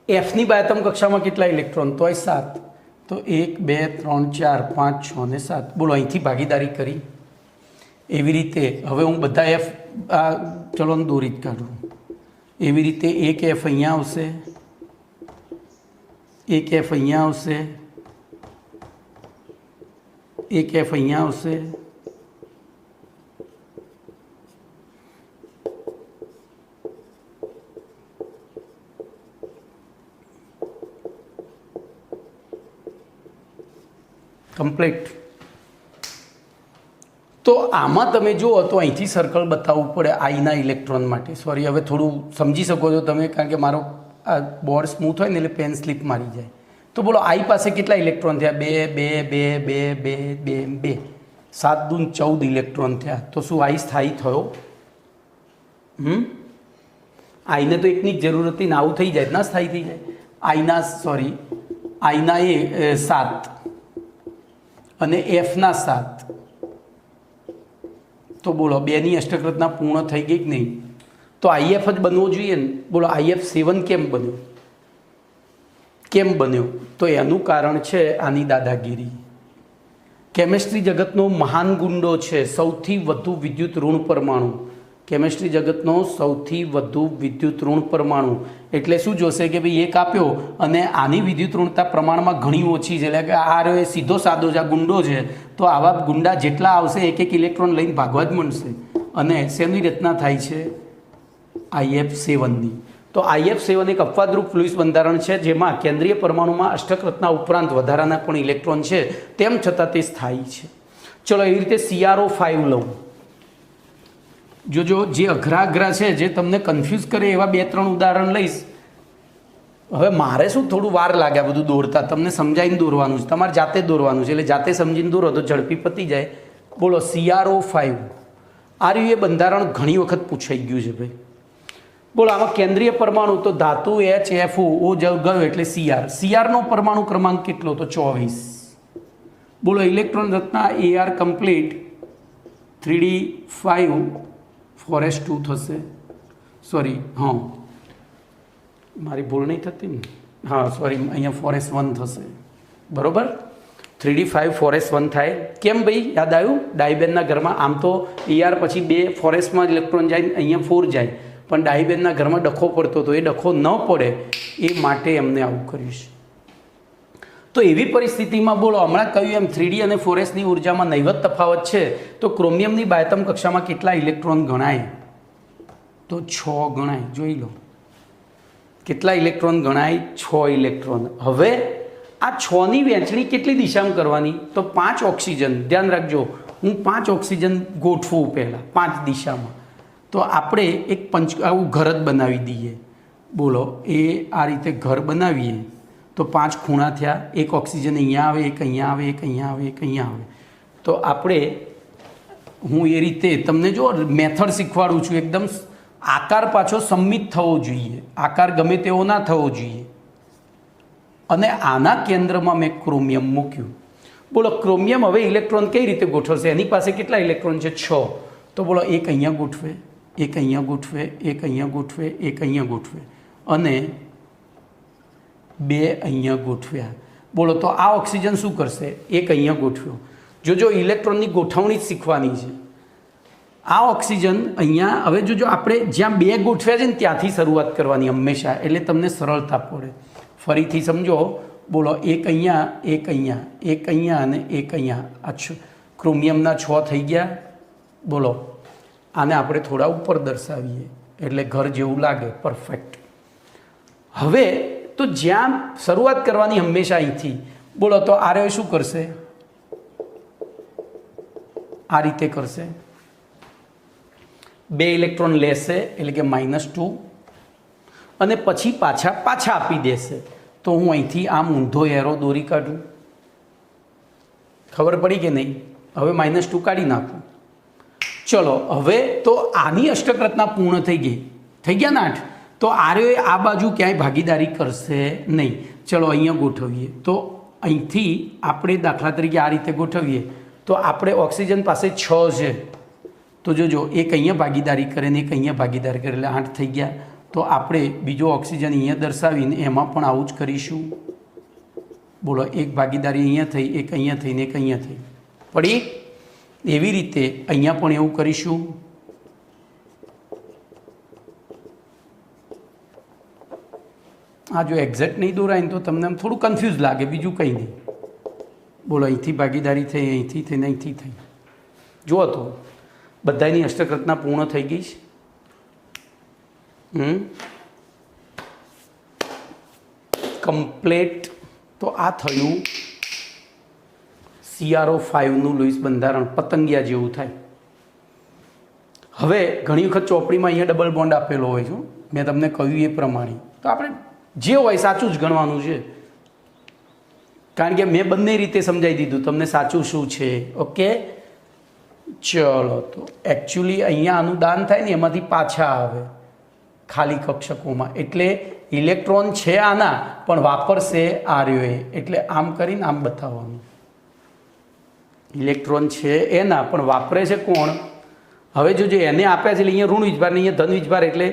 એફની બાહ્યતમ કક્ષામાં કેટલા ઇલેક્ટ્રોન? તો 7. તો 1 2 3 4 5 6 અને 7. બોલો અહીંથી ભાગીદારી કરી. એવી રીતે હવે હું બધા એફ ચલો દોરી જ કાઢું. એવી રીતે એક એફ અહીંયા આવશે, એક એફ અહીંયા આવશે, એક એફ અહીંયા આવશે, કમ્પ્લીટ. તો આમાં તમે જુઓ તો અહીંથી સર્કલ બતાવવું પડે આઈના ઇલેક્ટ્રોન માટે. સોરી, હવે થોડું સમજી શકો છો તમે, કારણ કે મારો આ બોર્ડ સ્મૂથ હોય ને એટલે પેન સ્લીપ મારી જાય. તો બોલો આઈ પાસે કેટલા ઇલેક્ટ્રોન થયા? 2 2 2 2 2 2 7 દૂન 14 ઇલેક્ટ્રોન થયા. તો શું આઈ સ્થાયી થયો? આઈને તો એકની જ જરૂર હતી ને, આવું થઈ જાય ના સ્થાયી થઈ જાય. આઈના એ 7 અને એફના 7. તો બોલો 2ની અષ્ટક રચના પૂર્ણ થઈ ગઈ કે નહીં? તો IF જ બનવો જોઈએ ને. બોલો IF7 કેમ બન્યો? કેમ બન્યો? તો એનું કારણ છે આની દાદાગીરી. કેમિસ્ટ્રી જગતનો મહાન ગુંડો છે, સૌથી વધુ વિદ્યુત ઋણ પરમાણુ. કેમિસ્ટ્રી જગતનો સૌથી વધુ વિદ્યુત ઋણ પરમાણુ. એટલે શું જોશે કે ભાઈ એક આપ્યો અને આની વિદ્યુત ઋણતા પ્રમાણમાં ઘણી ઓછી છે, એટલે કે આ સીધો સાદો જ આ ગુંડો છે. તો આવા ગુંડા જેટલા આવશે એક એક ઇલેક્ટ્રોન લઈને ભાગવા જ મળશે. અને શેની રચના થાય છે? IF7ની. તો IF7 એક અપવાદરૂપ લુઈસ બંધારણ છે, જેમાં કેન્દ્રીય પરમાણુમાં અષ્ટક રચના ઉપરાંત વધારાના પણ ઇલેક્ટ્રોન છે, તેમ છતાં તે સ્થાયી છે. ચલો એવી રીતે CrO5 લઉં. જોજો જે અઘરા છે, જે તમને કન્ફ્યુઝ કરે એવા 2-3 ઉદાહરણ લઈશ. હવે મારે શું થોડું વાર લાગે આ બધું દોરતા, તમને સમજાવીને દોરવાનું છે, તમારે જાતે દોરવાનું છે, એટલે જાતે સમજીને દોરો તો ઝડપી પતી જાય. બોલો CrO5. આ રહ્યું એ બંધારણ ઘણી વખત પૂછાઈ ગયું છે ભાઈ. બોલો આમાં કેન્દ્રીય પરમાણુ તો ધાતુ HFO ગયો એટલે Cr. Cr નો પરમાણુ ક્રમાંક કેટલો? તો 24. બોલો ઇલેક્ટ્રોન રચના AR કમ્પ્લીટ 3d5 4s2 થશે. સોરી, હા મારી ભૂલ નહીં થતી ને, હા સોરી, અહીંયા 4s1 થશે. બરાબર, 3d5 4s1 થાય. કેમ ભાઈ યાદ આવ્યું? ડાઈબેનના ઘરમાં આમ તો AR પછી 2 4sમાં ઇલેક્ટ્રોન જાય, અહીંયા 4 જાય, પણ ડાઈબેનના ઘરમાં ડખો પડતો હતો. એ ડખો ન પડે એ માટે એમને આવું કર્યું છે. તો એવી પરિસ્થિતિમાં બોલો, હમણાં કહ્યું એમ 3d અને 4sની ઉર્જામાં નહીવત તફાવત છે, તો ક્રોમિયમની બાયતમ કક્ષામાં કેટલા ઇલેક્ટ્રોન ગણાય? તો 6 ગણાય. જોઈ લો કેટલા ઇલેક્ટ્રોન ગણાય? 6 ઇલેક્ટ્રોન. હવે આ 6ની વહેંચણી કેટલી દિશામાં કરવાની? તો 5 ઓક્સિજન. ધ્યાન રાખજો, હું 5 ઓક્સિજન ગોઠવું પહેલાં 5 દિશામાં. તો આપણે એક આવું ઘર જ બનાવી દઈએ. બોલો, એ આ રીતે ઘર બનાવીએ તો 5 ખૂણા થયા. એક ઓક્સિજન અહીંયા આવે, એક અહીંયા આવે, એક અહીંયા આવે, એક અહીંયા આવે. તો આપણે, હું એ રીતે તમને જો મેથડ શીખવાડું છું. એકદમ આકાર પાછો સંમિત થવો જોઈએ, આકાર ગમે તેવો ના થવો જોઈએ. અને આના કેન્દ્રમાં મેં ક્રોમિયમ મૂક્યું. બોલો, ક્રોમિયમ હવે ઇલેક્ટ્રોન કઈ રીતે ગોઠવશે? એની પાસે કેટલા ઇલેક્ટ્રોન છે? 6. તો બોલો, એક અહીંયા ગોઠવે, એક અહીંયા ગોઠવે, એક અહીંયા ગોઠવે, એક અહીંયા ગોઠવે, અને 2 અહીંયા ગોઠવ્યા. બોલો, તો આ ઓક્સિજન શું કરશે? એક અહીંયા ગોઠવ્યો. જો ઇલેક્ટ્રોનની ગોઠવણી જ શીખવાની છે. આ ઓક્સિજન અહીંયા, હવે જો આપણે જ્યાં 2 ગોઠવ્યા છે ને ત્યાંથી શરૂઆત કરવાની હંમેશા, એટલે તમને સરળતા પડે. ફરીથી સમજો. બોલો, એક અહીંયા, એક અહીંયા, એક અહીંયા અને એક અહીંયા. અચ્છા, ક્રોમિયમના 6 થઈ ગયા. બોલો, આને આપણે થોડા ઉપર દર્શાવીએ એટલે ઘર જેવું લાગે. પરફેક્ટ. હવે તો જ્યાં શરૂઆત કરવાની હંમેશા અહીંથી. બોલો, તો આરે શું કરશે? આ રીતે કરશે. 2 ઇલેક્ટ્રોન લેશે, એટલે કે -2, અને પછી પાછા આપી દેશે. તો હું અહીંથી આમ ઊંધો એરો દોરી કાઢું. ખબર પડી કે નહીં? હવે -2 કાઢી નાખું. ચલો, હવે તો આની અષ્ટક રચના પૂર્ણ થઈ ગઈ. થઈ ગયા ને 8. તો આર્યો આ બાજુ ક્યાંય ભાગીદારી કરશે નહીં. ચલો, અહીંયા ગોઠવીએ. તો અહીંથી આપણે દાખલા તરીકે આ રીતે ગોઠવીએ તો આપણે ઓક્સિજન પાસે 6 છે. તો જોજો, એક અહીંયા ભાગીદારી કરે ને એક અહીંયા ભાગીદારી કરે, એટલે 8 થઈ ગયા. તો આપણે બીજો ઓક્સિજન અહીંયા દર્શાવીને એમાં પણ આવું જ કરીશું. બોલો, એક ભાગીદારી અહીંયા થઈ, એક અહીંયા થઈ ને એક અહીંયા થઈ. પડી? એવી રીતે અહીંયા પણ એવું કરીશું. આ જો એક્ઝેક્ટ નહીં દોરાય ને તો તમને આમ થોડું કન્ફ્યુઝ લાગે, બીજું કંઈ નહીં. બોલો, અહીંથી ભાગીદારી થઈ, અહીંથી થઈને અહીંથી થઈ. જુઓ તો બધાની અષ્ટક રચના પૂર્ણ થઈ ગઈ છે. કમ્પ્લેટ. તો આ થયું CrO5નું લુઈસ બંધારણ. પતંગિયા જેવું થાય. હવે ઘણી વખત ચોપડીમાં અહીંયા ડબલ બોન્ડ આપેલો હોય છે. મેં તમને કહ્યું એ પ્રમાણે. તો આપણે જે હોય સાચું જ ગણવાનું છે, કારણ કે મેં બંને રીતે સમજાવી દીધું તમને સાચું શું છે. ઓકે, ચલો. તો એકચ્યુઅલી અહીંયા આનું દાન થાય ને એમાંથી પાછા આવે ખાલી કક્ષકોમાં. એટલે ઇલેક્ટ્રોન છે આના, પણ વાપરશે આર્યોએ. એટલે આમ કરીને આમ બતાવવાનું. ઇલેક્ટ્રોન છે એના, પણ વાપરે છે કોણ? હવે જો એને આપ્યા છે એટલે અહીંયા ઋણ વીજભાર ને અહીંયા ધન વીજભાર. એટલે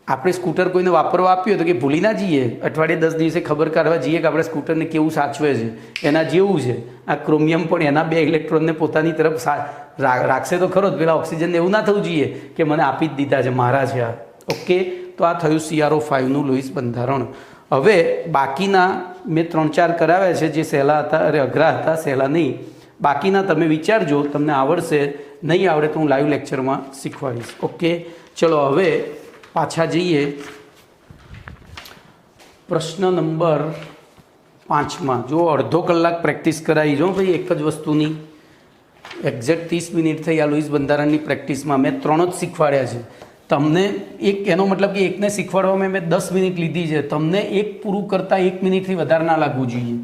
આપણે સ્કૂટર કોઈને વાપરવા આપ્યું તો કે ભૂલી ના જઈએ, અઠવાડિયે 10 દિવસે ખબર કાઢવા જઈએ કે આપણે સ્કૂટરને કેવું સાચવે છે. એના જેવું છે આ ક્રોમિયમ, પણ એના 2 ઇલેક્ટ્રોનને પોતાની તરફ રાખશે તો ખરો જ. પેલા ઓક્સિજનને એવું ના થવું જોઈએ કે મને આપી જ દીધા છે, મારા છે આ. ઓકે, તો આ થયું CrO5નું લુઈસ બંધારણ. હવે બાકીના મેં 3-4 કરાવ્યા છે, જે સહેલા હતા, અઘરા હતા, સહેલા નહીં. બાકીના તમે વિચારજો, તમને આવડશે. નહીં આવડે તો હું લાઈવ લેક્ચરમાં શીખવાડીશ. ઓકે, ચલો હવે પાછા જઈએ પ્રશ્ન નંબર 5માં. જો અડધો કલાક પ્રેક્ટિસ કરાવી જો ભાઈ, એક જ વસ્તુની એક્ઝેક્ટ 30 મિનિટ થઈ આ લુઈસ બંધારણની પ્રેક્ટિસમાં. મેં 3 જ શીખવાડ્યા છે તમને. એક એનો મતલબ કે એકને શીખવાડવામાં મેં 10 મિનિટ લીધી છે. તમને એક પૂરું કરતાં 1 મિનિટથી વધારે ના લાગવું જોઈએ,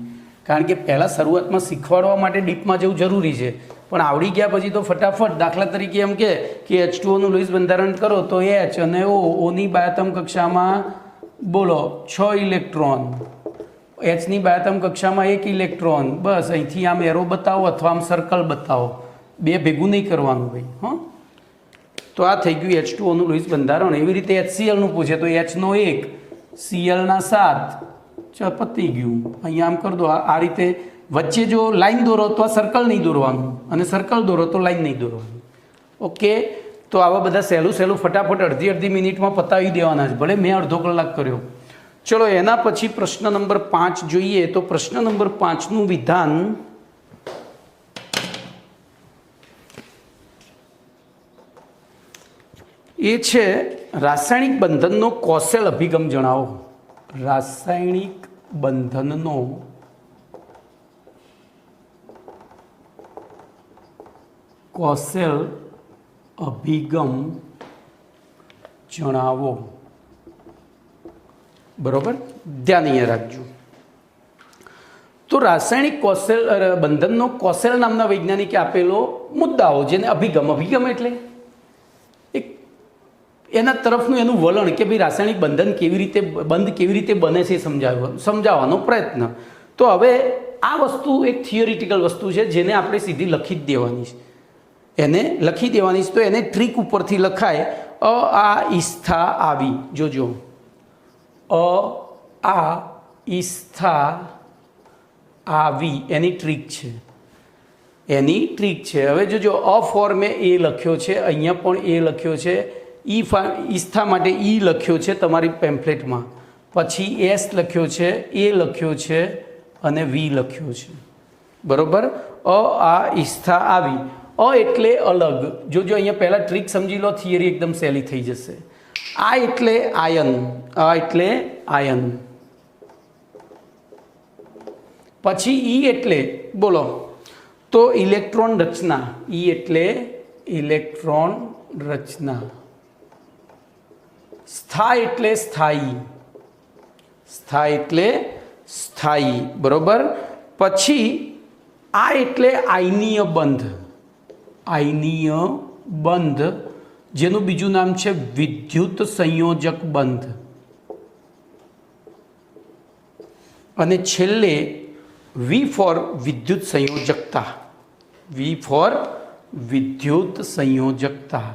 કારણ કે પહેલાં શરૂઆતમાં શીખવાડવા માટે ડીપમાં જવું જરૂરી છે. પણ આવડી ગયા પછી તો ફટાફટ, દાખલા તરીકે એમ કે H2Oનું લુઈસ બંધારણ કરો તો H અને Oની બાયતમ કક્ષામાં બોલો 6 ઇલેક્ટ્રોન, એચની બાહ્યતમ કક્ષામાં એક ઇલેક્ટ્રોન, બસ અહીંથી આમ એરો બતાવો અથવા આમ સર્કલ બતાવો, બે ભેગું નહીં કરવાનું ભાઈ. હં, તો આ થઈ ગયું H2O લોહીસ બંધારણ. એવી રીતે HClનું પૂછે તો Hનો 1, Clના 7, ચાલ પતી ગયું. અહીંયા આમ કરી દો. આ રીતે વચ્ચે જો લાઈન દોરો તો આ સર્કલ નહીં દોરવાનું, અને સર્કલ દોરો તો લાઈન નહીં દોરવાનું. ઓકે, તો આવા બધા સહેલું ફટાફટ અડધી મિનિટમાં પતાવી દેવાના છે, ભલે મેં અડધો કલાક કર્યો. ચલો એના પછી પ્રશ્ન નંબર 5 જોઈએ. તો પ્રશ્ન નંબર 5નું વિધાન એ છે રાસાયણિક બંધનનો કોસેલ અભિગમ જણાવો. રાસાયણિક બંધનનો કોસેલ અભિગમ જણાવો. બરોબર, ધ્યાન અહીંયા રાખજો. તો રાસાયણિક કોસેલ બંધનનો કોસેલ નામના વૈજ્ઞાનિકે આપેલો મુદ્દાઓ, જેને અભિગમ એટલે એના તરફનું એનું વલણ કે ભાઈ રાસાયણિક બંધન કેવી રીતે બને છે સમજાવવાનો પ્રયત્ન. તો હવે આ વસ્તુ એક થિયોરિટિકલ વસ્તુ છે, જેને આપણે સીધી લખી જ દેવાની છે. એને લખી દેવાની છે. તો એને ટ્રીક ઉપરથી લખાય. આ ઈસ્થા આવી, જોજો, આ ઈસ્થા આવી, એની ટ્રીક છે. હવે જોજો, ફોર્મે એ લખ્યો છે, અહીંયા પણ એ લખ્યો છે, ઈસ્થા માટે ઈ લખ્યો છે તમારી પેમ્ફલેટમાં, પછી એસ લખ્યો છે, એ લખ્યો છે અને વી લખ્યો છે. બરોબર, આ ઈસ્થા આવી. એટલે અલગ. જોજો અહીંયા પહેલાં ટ્રીક સમજી લો, થિયરી એકદમ સહેલી થઈ જશે. આ એટલે આયન, પછી ઈ એટલે બોલો તો ઇલેક્ટ્રોન રચના. ઈ એટલે ઇલેક્ટ્રોન રચના. સ્થા એટલે સ્થાયી. બરોબર, પછી આ એટલે આયનીય બંધ, જેનું બીજું નામ છે વિદ્યુત સંયોજક બંધ. અને છેલ્લે વી ફોર વિદ્યુત સંયોજકતા.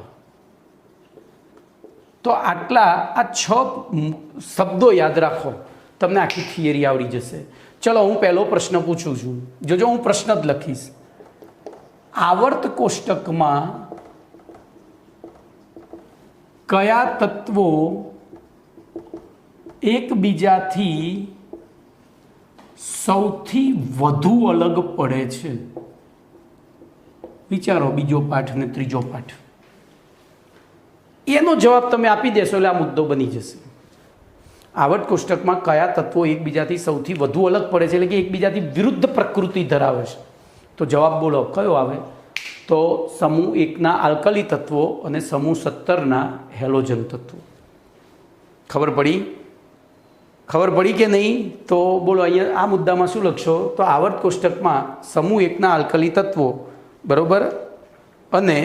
તો આટલા આ 6 શબ્દો યાદ રાખો, તમને આખી થિયરી આવડી જશે. ચલો હું પહેલો પ્રશ્ન પૂછું છું. જોજો, હું પ્રશ્ન જ લખીશ. આવર્ત કોષ્ટકમાં કયા તત્વો એકબીજાથી સૌથી વધુ અલગ પડે છે? વિચારો, બીજો પાઠ અને ત્રીજો પાઠ. એનો જવાબ તમે આપી દેશો એટલે આ મુદ્દો બની જશે. આવર્ત કોષ્ટકમાં કયા તત્વો એકબીજાથી સૌથી વધુ અલગ પડે છે, એટલે કે એકબીજાથી વિરુદ્ધ પ્રકૃતિ ધરાવે છે? તો જવાબ બોલો કયો આવે? તો સમૂહ 1ના આલ્કલી તત્વો અને સમૂહ 17ના હેલોજન તત્વો. ખબર પડી કે નહીં? તો બોલો અહીંયા આ મુદ્દામાં શું લખશો? તો આવર્ત કોષ્ટકમાં સમૂહ 1ના આલ્કલી તત્વો, બરોબર, અને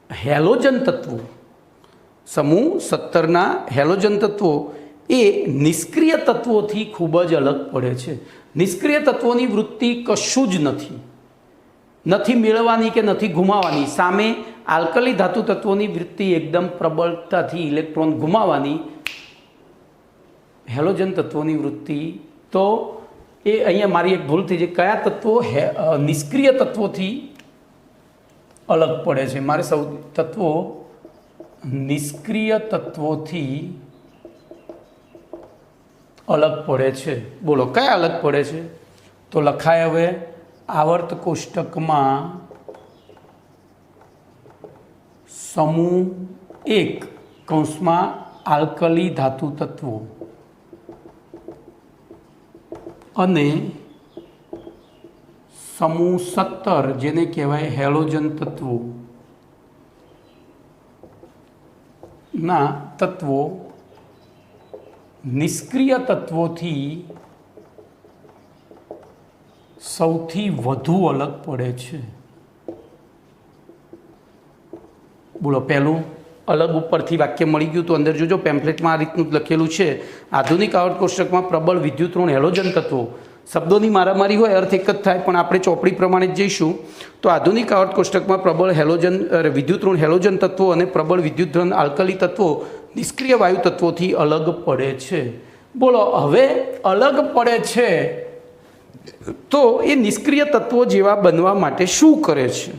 હેલોજન તત્વો, સમૂહ 17ના હેલોજન તત્વો એ નિષ્ક્રિય તત્વોથી ખૂબ જ અલગ પડે છે. નિષ્ક્રિય તત્વોની વૃત્તિ કશું જ નથી મેળવવાની કે નથી ગુમાવવાની. સામે આલ્કલી ધાતુ તત્વોની વૃત્તિ એકદમ પ્રબળતાથી ઇલેક્ટ્રોન ગુમાવવાની. હેલોજન તત્વોની વૃત્તિ, તો એ અહીંયા મારી એક ભૂલ થઈ છે. કયા તત્વો નિષ્ક્રિય તત્વોથી અલગ પડે છે? મારે તત્વો નિષ્ક્રિય તત્વોથી અલગ પડે છે. બોલો કયા અલગ પડે છે? તો લખાય હવે આવર્ત કોષ્ટકમાં સમૂહ 1 કૌંસમાં આલ્કલી ધાતુ તત્વો અને સમૂહ 17 જેને કહેવાય હેલોજન તત્વો ના તત્વો નિષ્ક્રિય તત્વોથી સૌથી વધુ અલગ પડે છે. બોલો પહેલું અલગ ઉપરથી વાક્ય મળી ગયું તો અંદર જોજો પેમ્પલેટમાં આ રીતનું લખેલું છે. આધુનિક આવર્ત કોષ્ટકમાં પ્રબળ વિદ્યુતઋણ હેલોજન તત્વો, શબ્દોની મારામારી હોય અર્થ એક જ થાય, પણ આપણે ચોપડી પ્રમાણે જ જઈશું. તો આધુનિક આવર્ત કોષ્ટકમાં પ્રબળ વિદ્યુતઋણ હેલોજન તત્વો અને પ્રબળ વિદ્યુતઋણ આલ્કલી તત્વો નિષ્ક્રિય વાયુ તત્વોથી અલગ પડે છે. બોલો, હવે અલગ પડે છે તો એ નિષ્ક્રિય તત્વો જેવા બનવા માટે શું કરે છે?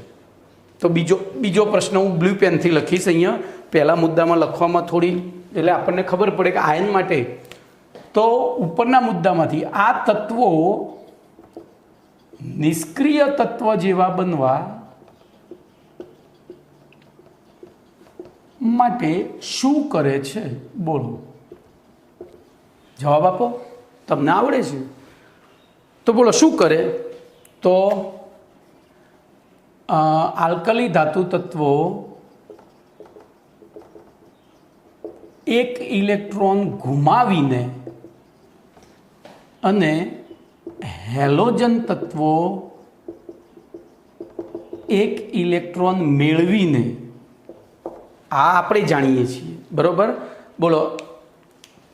તો બીજો પ્રશ્ન હું બ્લુ પેનથી લખીશ. અહીંયા પહેલા મુદ્દામાં લખવામાં થોડી, એટલે આપણને ખબર પડે કે આયન માટે. તો ઉપરના મુદ્દામાંથી આ તત્વો નિષ્ક્રિય તત્વ જેવા બનવા માટે શું કરે છે? બોલો, જવાબ આપો. તમને આવડે છે તો બોલો શું કરે? તો આલ્કલી ધાતુ તત્વો એક ઇલેક્ટ્રોન ગુમાવીને અને હેલોજન તત્વો એક ઇલેક્ટ્રોન મેળવીને, આ આપણે જાણીએ છીએ, બરોબર. બોલો,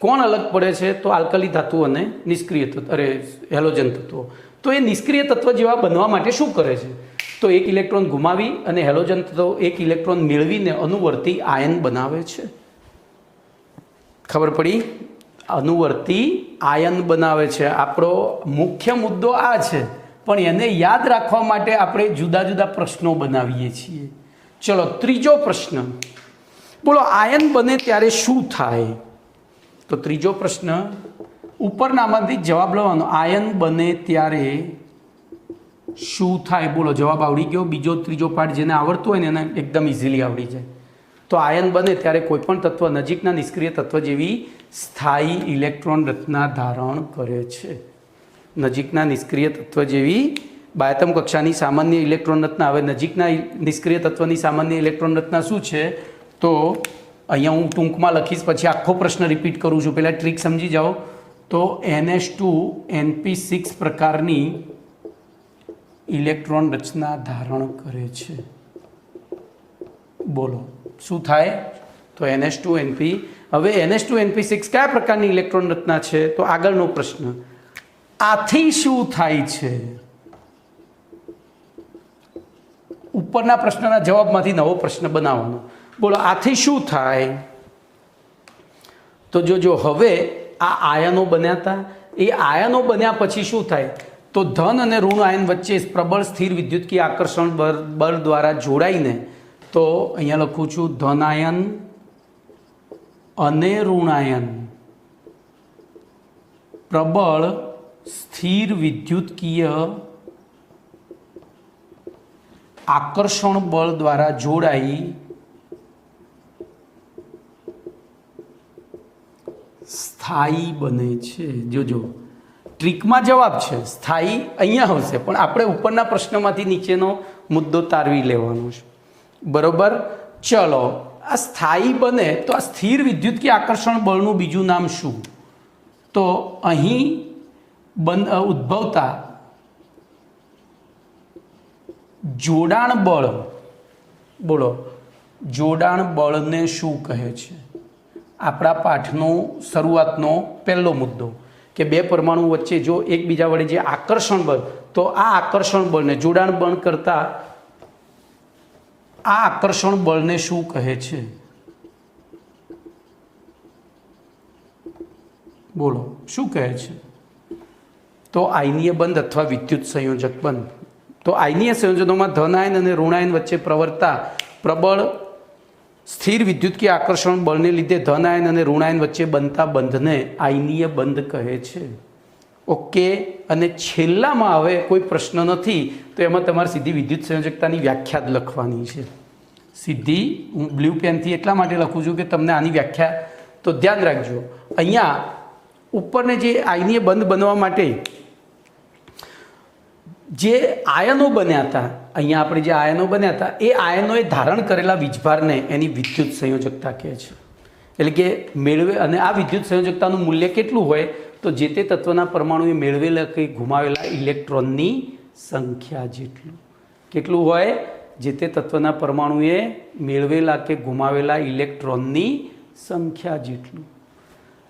કોણ અલગ પડે છે? તો આલ્કલી ધાતુ અને નિષ્ક્રિય તત્વ, હેલોજન તત્વો. તો એ નિષ્ક્રિય તત્વ જેવા બનવા માટે શું કરે છે? તો એક ઇલેક્ટ્રોન ગુમાવી અને હેલોજન તત્વો એક ઇલેક્ટ્રોન મેળવીને અનુવર્તી આયન બનાવે છે. ખબર પડી? અનુવર્તી આયન બનાવે છે. આપણો મુખ્ય મુદ્દો આ છે, પણ એને યાદ રાખવા માટે આપણે જુદા જુદા પ્રશ્નો બનાવીએ છીએ. ચલો, ત્રીજો પ્રશ્ન. બોલો, આયન બને ત્યારે શું થાય? તો ત્રીજો પ્રશ્ન ઉપરનામાંથી જવાબ લેવાનો. આયન બને ત્યારે શું થાય? બોલો, જવાબ આવડી ગયો. ત્રીજો પાર્ટ જેને આવડતો હોય ને એને એકદમ ઇઝીલી આવડી જાય. તો આયન બને ત્યારે કોઈપણ તત્વ નજીકના નિષ્ક્રિય તત્વ જેવી સ્થાયી ઇલેક્ટ્રોન રચના ધારણ કરે છે. નજીકના નિષ્ક્રિય તત્વ જેવી બાયતમ કક્ષાની સામાન્ય ઇલેક્ટ્રોન રચના. હવે નજીકના નિષ્ક્રિય તત્વની સામાન્ય ઇલેક્ટ્રોન રચના શું છે? તો અહીંયા હું ટૂંકમાં લખીશ, પછી આખો પ્રશ્ન રિપીટ કરું છું. પહેલાં ટ્રીક સમજી જાઓ. તો NH2NP6 પ્રકારની ઇલેક્ટ્રોન રચના ધારણ કરે છે. બોલો શું થાય? તો NH2NP. હવે NH2NP6 કયા પ્રકારની ઇલેક્ટ્રોન રચના છે? તો આગળનો પ્રશ્ન, આથી શું થાય છે? ઉપરના પ્રશ્નના જવાબમાંથી નવો પ્રશ્ન બનાવવાનો. બોલો, આથી શું થાય? તો જો હવે આ આયનો બન્યા હતા, એ આયનો બન્યા પછી શું થાય? તો ધન અને ઋણ આયન વચ્ચે પ્રબળ સ્થિર વિદ્યુતકીય આકર્ષણ બળ દ્વારા જોડાઈને, તો અહીંયા લખું છું ધન આયન અને ઋણ આયન પ્રબળ સ્થિર વિદ્યુતકીય આકર્ષણ બળ દ્વારા જોડાઈ સ્થાયી બને છે. જોજો, ટ્રીકમાં જવાબ છે સ્થાયી અહીંયા હશે, પણ આપણે ઉપરના પ્રશ્નમાંથી નીચેનો મુદ્દો તારવી લેવાનો છે, બરોબર. ચલો, આ સ્થાયી બને તો આ સ્થિર વિદ્યુતકીય આકર્ષણ બળનું બીજું નામ શું? તો અહીં ઉદ્ભવતા જોડાણ બળ. બોલો, જોડાણ બળને શું કહે છે? આપણા પાઠનો શરૂઆતનો પહેલો મુદ્દો કે બે પરમાણુ વચ્ચે જો એકબીજા વડે જે આકર્ષણ બળ, તો આ આકર્ષણ બળને, જોડાણ બળ કરતા આ આકર્ષણ બળને શું કહે છે? બોલો શું કહે છે? તો આયનીય બંધ અથવા વિદ્યુત સંયોજક બંધ. તો આયનીય સંયોજનોમાં ધન આયન અને ઋણ આયન વચ્ચે પ્રવર્તતા પ્રબળ સ્થિર વિદ્યુતકીય આકર્ષણ બળને લીધે ધન આયન અને ઋણ આયન વચ્ચે બનતા બંધને આયનીય બંધ કહે છે. ઓકે. અને છેલ્લામાં હવે કોઈ પ્રશ્ન નથી, તો એમાં તમારે સીધી વિદ્યુત સંયોજકતાની વ્યાખ્યા જ લખવાની છે. સીધી હું બ્લુ પેનથી એટલા માટે લખું છું કે તમને આની વ્યાખ્યા, તો ધ્યાન રાખજો. અહીંયા ઉપરને જે આયનીય બંધ બનવા માટે જે આયનો બન્યા હતા, અહીંયા આપણે જે આયનો બન્યા હતા, એ આયનોએ ધારણ કરેલા વીજભારને એની વિદ્યુત સંયોજકતા કહે છે. એટલે કે મેળવે, અને આ વિદ્યુત સંયોજકતાનું મૂલ્ય કેટલું હોય? તો જે તે તત્વના પરમાણુએ મેળવેલા કે ગુમાવેલા ઇલેક્ટ્રોનની સંખ્યા જેટલું. કેટલું હોય? જે તે તત્વના પરમાણુએ મેળવેલા કે ગુમાવેલા ઇલેક્ટ્રોનની સંખ્યા જેટલું.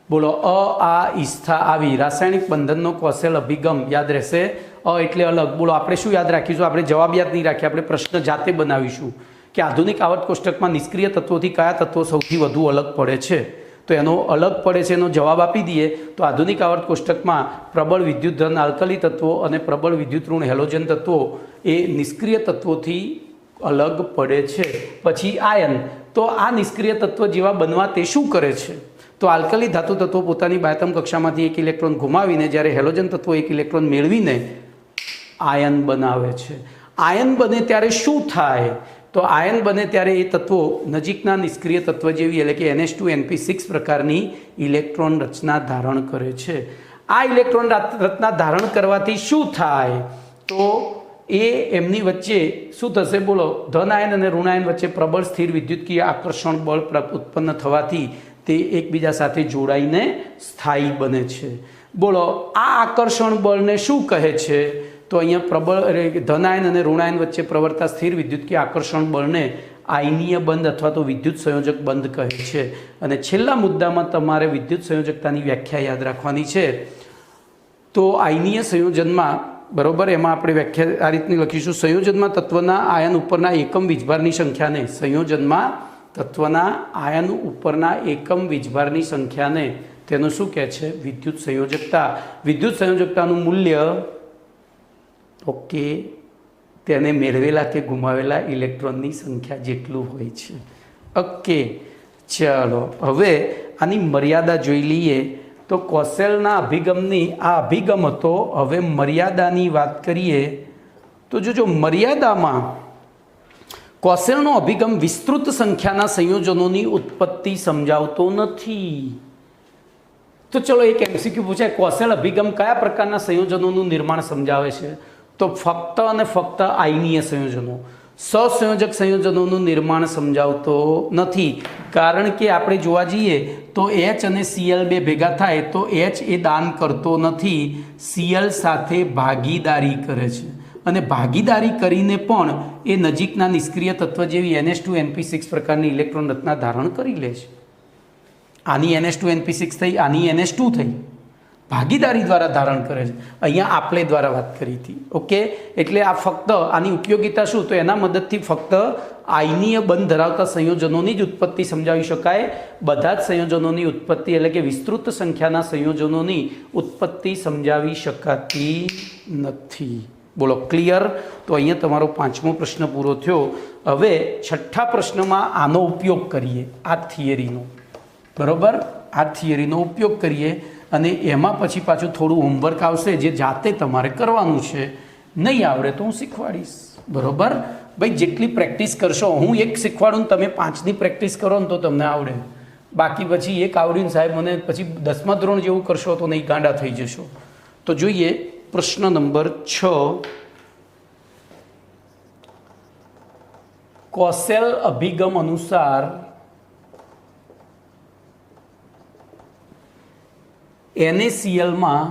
બોલો, આ ઈસ્થા આવી રાસાયણિક બંધનનો કોસેલ અભિગમ યાદ રહેશે. એટલે અલગ. બોલો, આપણે શું યાદ રાખીશું? આપણે જવાબ યાદ નહીં રાખીએ, આપણે પ્રશ્ન જાતે બનાવીશું કે આધુનિક આવર્ત કોષ્ટકમાં નિષ્ક્રિય તત્વોથી કયા તત્વો સૌથી વધુ અલગ પડે છે. તો એનો અલગ પડે છે એનો જવાબ આપી દઈએ તો આધુનિક આવર્ત કોષ્ટકમાં પ્રબળ વિદ્યુત ધન આલ્કલી તત્વો અને પ્રબળ વિદ્યુત ઋણ હેલોજન તત્વો એ નિષ્ક્રિય તત્વોથી અલગ પડે છે. પછી આયન, તો આ નિષ્ક્રિય તત્વ જેવા બનવા તે શું કરે છે? તો આલ્કલી ધાતુ તત્વો પોતાની બાહ્યતમ કક્ષામાંથી એક ઇલેક્ટ્રોન ગુમાવીને જ્યારે હેલોજન તત્વો એક ઇલેક્ટ્રોન મેળવીને આયન બનાવે છે. આયન બને ત્યારે શું થાય? તો આયન બને ત્યારે એ તત્વો નજીકના નિષ્ક્રિય તત્વ જેવી એટલે કે NH2NP6 પ્રકારની ઇલેક્ટ્રોન રચના ધારણ કરે છે. આ ઇલેક્ટ્રોન રચના ધારણ કરવાથી શું થાય? તો એ એમની વચ્ચે શું થશે? બોલો, ધન આયન અને ઋણ આયન વચ્ચે પ્રબળ સ્થિર વિદ્યુતકીય આકર્ષણ બળ ઉત્પન્ન થવાથી તે એકબીજા સાથે જોડાઈને સ્થાયી બને છે. બોલો, આ આકર્ષણ બળને શું કહે છે? તો અહીંયા પ્રબળ ધન આયન અને ઋણ આયન વચ્ચે પ્રવર્તતા સ્થિર વિદ્યુતકીય આકર્ષણ બળને આયનીય બંધ અથવા તો વિદ્યુત સંયોજક બંધ કહે છે. અને છેલ્લા મુદ્દામાં તમારે વિદ્યુત સંયોજકતાની વ્યાખ્યા યાદ રાખવાની છે. તો આયનીય સંયોજનમાં, બરોબર, એમાં આપણે વ્યાખ્યા આ રીતની લખીશું: સંયોજનમાં તત્વના આયન ઉપરના એકમ વીજભારની સંખ્યાને સંયોજનમાં તત્વના આયન ઉપરના એકમ વીજભારની સંખ્યાને તેનું શું કહે છે? વિદ્યુત સંયોજકતા. વિદ્યુત સંયોજકતાનું મૂલ્ય ઓકે તેને મેળવેલા કે ગુમાવેલા ઇલેક્ટ્રોનની સંખ્યા જેટલું હોય છે. ઓકે, ચાલો હવે આની મર્યાદા જોઈ લઈએ. તો કોસેલના અભિગમની આ અભિગમ હતો. હવે મર્યાદાની વાત કરીએ તો જોજો, મર્યાદામાં કોસેલનો અભિગમ વિસ્તૃત સંખ્યાના સંયોજનોની ઉત્પત્તિ સમજાવતો નથી. તો ચલો એક MCQ પૂછાય, કોસેલ અભિગમ કયા પ્રકારના સંયોજનોનું નિર્માણ સમજાવે છે? તો ફક્ત અને ફક્ત આયનીય સંયોજનો, સહસંયોજક સંયોજનોનું નિર્માણ સમજાવતો નથી. કારણ કે આપણે જોવા જઈએ તો H અને Cl બે ભેગા થાય તો H એ દાન કરતો નથી, Cl સાથે ભાગીદારી કરે છે. અને ભાગીદારી કરીને પણ એ નજીકના નિષ્ક્રિય તત્વ જેવી NH2NP6 પ્રકારની ઇલેક્ટ્રોન રચના ધારણ કરી લે છે. આની NH2NP6 થઈ, આની NH2 થઈ, ભાગીદારી દ્વારા ધારણ કરે છે. અહીંયા આપણે દ્વારા વાત કરી હતી. ઓકે, એટલે આ ફક્ત આની ઉપયોગિતા શું? તો એના મદદથી ફક્ત આયનીય બંધ ધરાવતા સંયોજનોની જ ઉત્પત્તિ સમજાવી શકાય. બધા જ સંયોજનોની ઉત્પત્તિ એટલે કે વિસ્તૃત સંખ્યાના સંયોજનોની ઉત્પત્તિ સમજાવી શકાતી નથી. બોલો, ક્લિયર? તો અહીંયા તમારો 5મો પ્રશ્ન પૂરો થયો. હવે 6થા પ્રશ્નમાં આનો ઉપયોગ કરીએ, આ થિયરીનો. બરોબર, આ થિયરીનો ઉપયોગ કરીએ અને એમાં પછી પાછું થોડું હોમવર્ક આવશે જે જાતે તમારે કરવાનું છે. નહીં આવડે તો હું શીખવાડીશ. બરોબર ભાઈ, જેટલી પ્રેક્ટિસ કરશો, હું એક શીખવાડું તમે 5ની પ્રેક્ટિસ કરો ને તો તમને આવડે. બાકી પછી એક આવડીને સાહેબ મને પછી 10મા ધોરણ જેવું કરશો તો નહીં, ગાંડા થઈ જશો. તો જોઈએ પ્રશ્ન નંબર 6. કોસેલ અભિગમ અનુસાર NaClમાં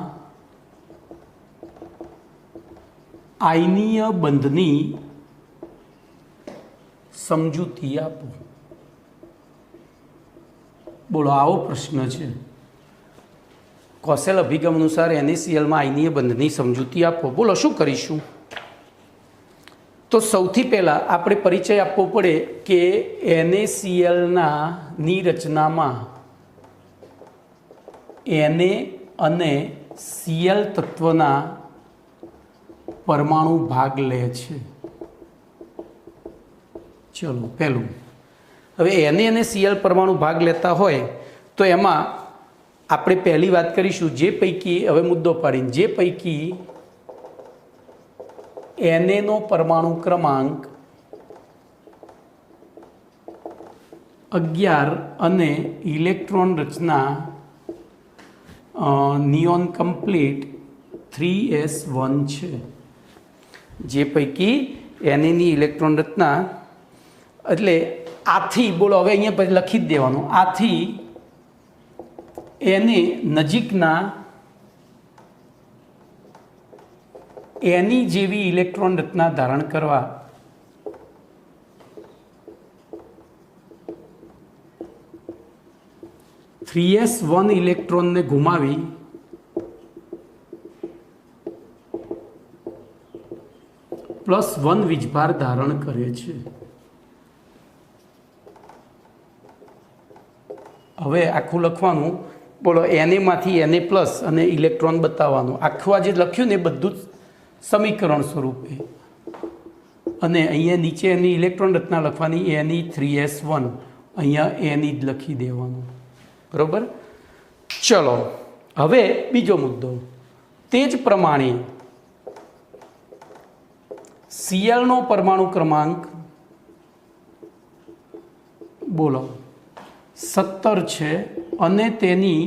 આયનીય બંધની સમજૂતી આપો. બોલો, આવો પ્રશ્ન છે. કોસેલ અભિગમ અનુસાર NaClમાં આયનીય બંધની સમજૂતી આપો. બોલો, શું કરીશું? તો સૌથી પહેલાં આપણે પરિચય આપવો પડે કે NaClની રચનામાં Na અને Cl તત્વના પરમાણુ ભાગ લે છે. ચલો, પહેલું. હવે Na અને Cl પરમાણુ ભાગ લેતા હોય તો એમાં આપણે પહેલી વાત કરીશું જે પૈકી, હવે મુદ્દો પાડીને, જે પૈકી Na નો પરમાણુ ક્રમાંક 11 અને ઇલેક્ટ્રોન રચના નિયોન કમ્પ્લીટ 3s1 છે. જે પૈકી Naની ઇલેક્ટ્રોન રચના, એટલે આથી, બોલો હવે અહીંયા પછી લખી જ દેવાનું, આથી Na નજીકના એની જેવી ઇલેક્ટ્રોન રચના ધારણ કરવા 3s1 ઇલેક્ટ્રોનને ગુમાવી +1 વીજભાર ધારણ કરે છે. હવે આખું લખવાનું, બોલો એનેમાંથી એને પ્લસ અને ઇલેક્ટ્રોન બતાવવાનું. આખું આ જે લખ્યું ને એ બધું જ સમીકરણ સ્વરૂપે. અને અહીંયા નીચે એની ઇલેક્ટ્રોન રચના લખવાની, એની 3s1, અહીંયા એની જ લખી દેવાનું. બરાબર. ચલો હવે બીજો મુદ્દો. તે જ પ્રમાણે Cl નો પરમાણુ ક્રમાંક બોલો 17 છે અને તેની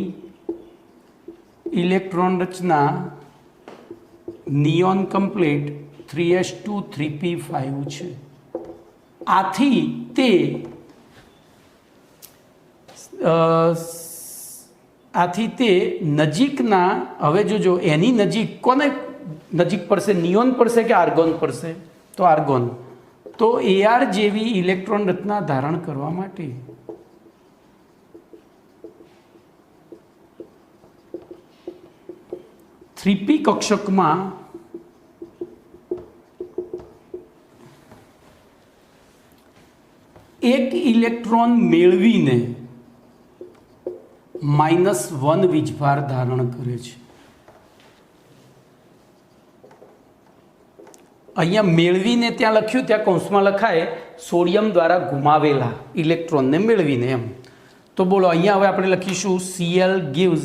ઇલેક્ટ્રોન રચના નિયોન કમ્પ્લીટ 3s2 3p5 છે. આથી તે નજીકના, હવે જોજો એની નજીક કોને નજીક પડશે, નિયોન પડશે કે આર્ગોન પડશે? તો આર્ગોન. તો Ar જેવી ઇલેક્ટ્રોન રચના ધારણ કરવા માટે થ્રીપી કક્ષકમાં એક ઇલેક્ટ્રોન મેળવીને -1 વીજભાર ધારણ કરે છે. અહીંયા મેળવીને ત્યાં લખ્યું, ત્યાં કૌંસમાં લખાય સોડિયમ દ્વારા ગુમાવેલા ઇલેક્ટ્રોનને મેળવીને એમ. તો બોલો અહીંયા હવે આપણે લખીશું Cl gives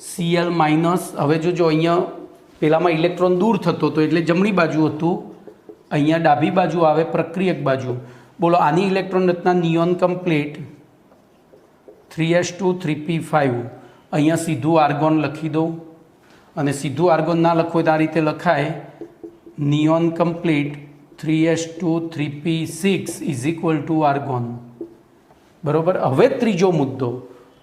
Cl માઇનસ. હવે જોજો અહીંયા પેલામાં ઇલેક્ટ્રોન દૂર થતો હતો એટલે જમણી બાજુ હતું, અહીંયા ડાબી બાજુ આવે પ્રક્રિયક બાજુ. બોલો આની ઇલેક્ટ્રોન રચના નિયોન કમ્પ્લીટ 3s2 3p5. અહીંયા સીધું આર્ગોન લખી દઉં, અને સીધું આર્ગોન ના લખો તો આ રીતે લખાય neon complete 3s2 3p6 is equal to argon. બરાબર. હવે ત્રીજો મુદ્દો.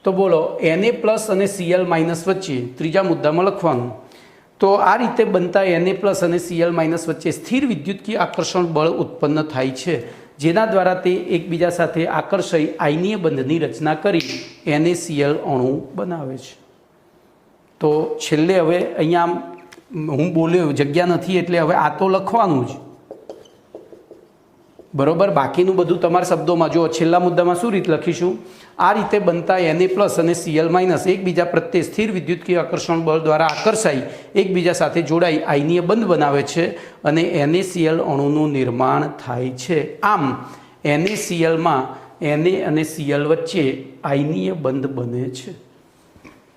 તો બોલો Na પ્લસ અને Cl માઇનસ વચ્ચે ત્રીજા મુદ્દામાં લખવાનું. તો આ રીતે બનતા Na પ્લસ અને Cl માઇનસ વચ્ચે સ્થિર વિદ્યુતકીય આકર્ષણ બળ ઉત્પન્ન થાય છે, જેના દ્વારા તે એકબીજા સાથે આકર્ષાઈ આયનીય બંધની રચના કરી NaCl અણુ બનાવે છે. તો છેલ્લે હવે અહીંયા હું બોલ્યો જગ્યા નથી એટલે હવે આ તો લખવાનું જ. બરોબર. બાકીનું બધું તમારા શબ્દોમાં જો. છેલ્લા મુદ્દામાં શું રીત લખીશું? આ રીતે બનતા Na પ્લસ અને Cl માઇનસ એકબીજા પ્રત્યે સ્થિર વિદ્યુતકીય આકર્ષણ બળ દ્વારા આકર્ષાઈ એકબીજા સાથે જોડાઈ આયનીય બંધ બનાવે છે અને NaCl અણુનું નિર્માણ થાય છે. આમ NaClમાં Na અને Cl વચ્ચે આયનીય બંધ બને છે.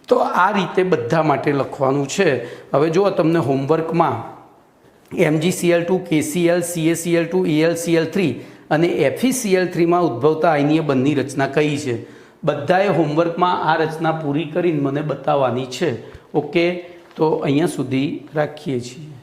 તો આ રીતે બધા માટે લખવાનું છે. હવે જો તમને હોમવર્કમાં MgCl2, KCl, CaCl2, AlCl3 અને FeCl3માં ઉદ્ભવતા આયનીય બંધની રચના કઈ છે, બધાએ હોમવર્કમાં આ રચના પૂરી કરીને મને બતાવવાની છે. ઓકે, તો અહીંયા સુધી રાખીએ છીએ.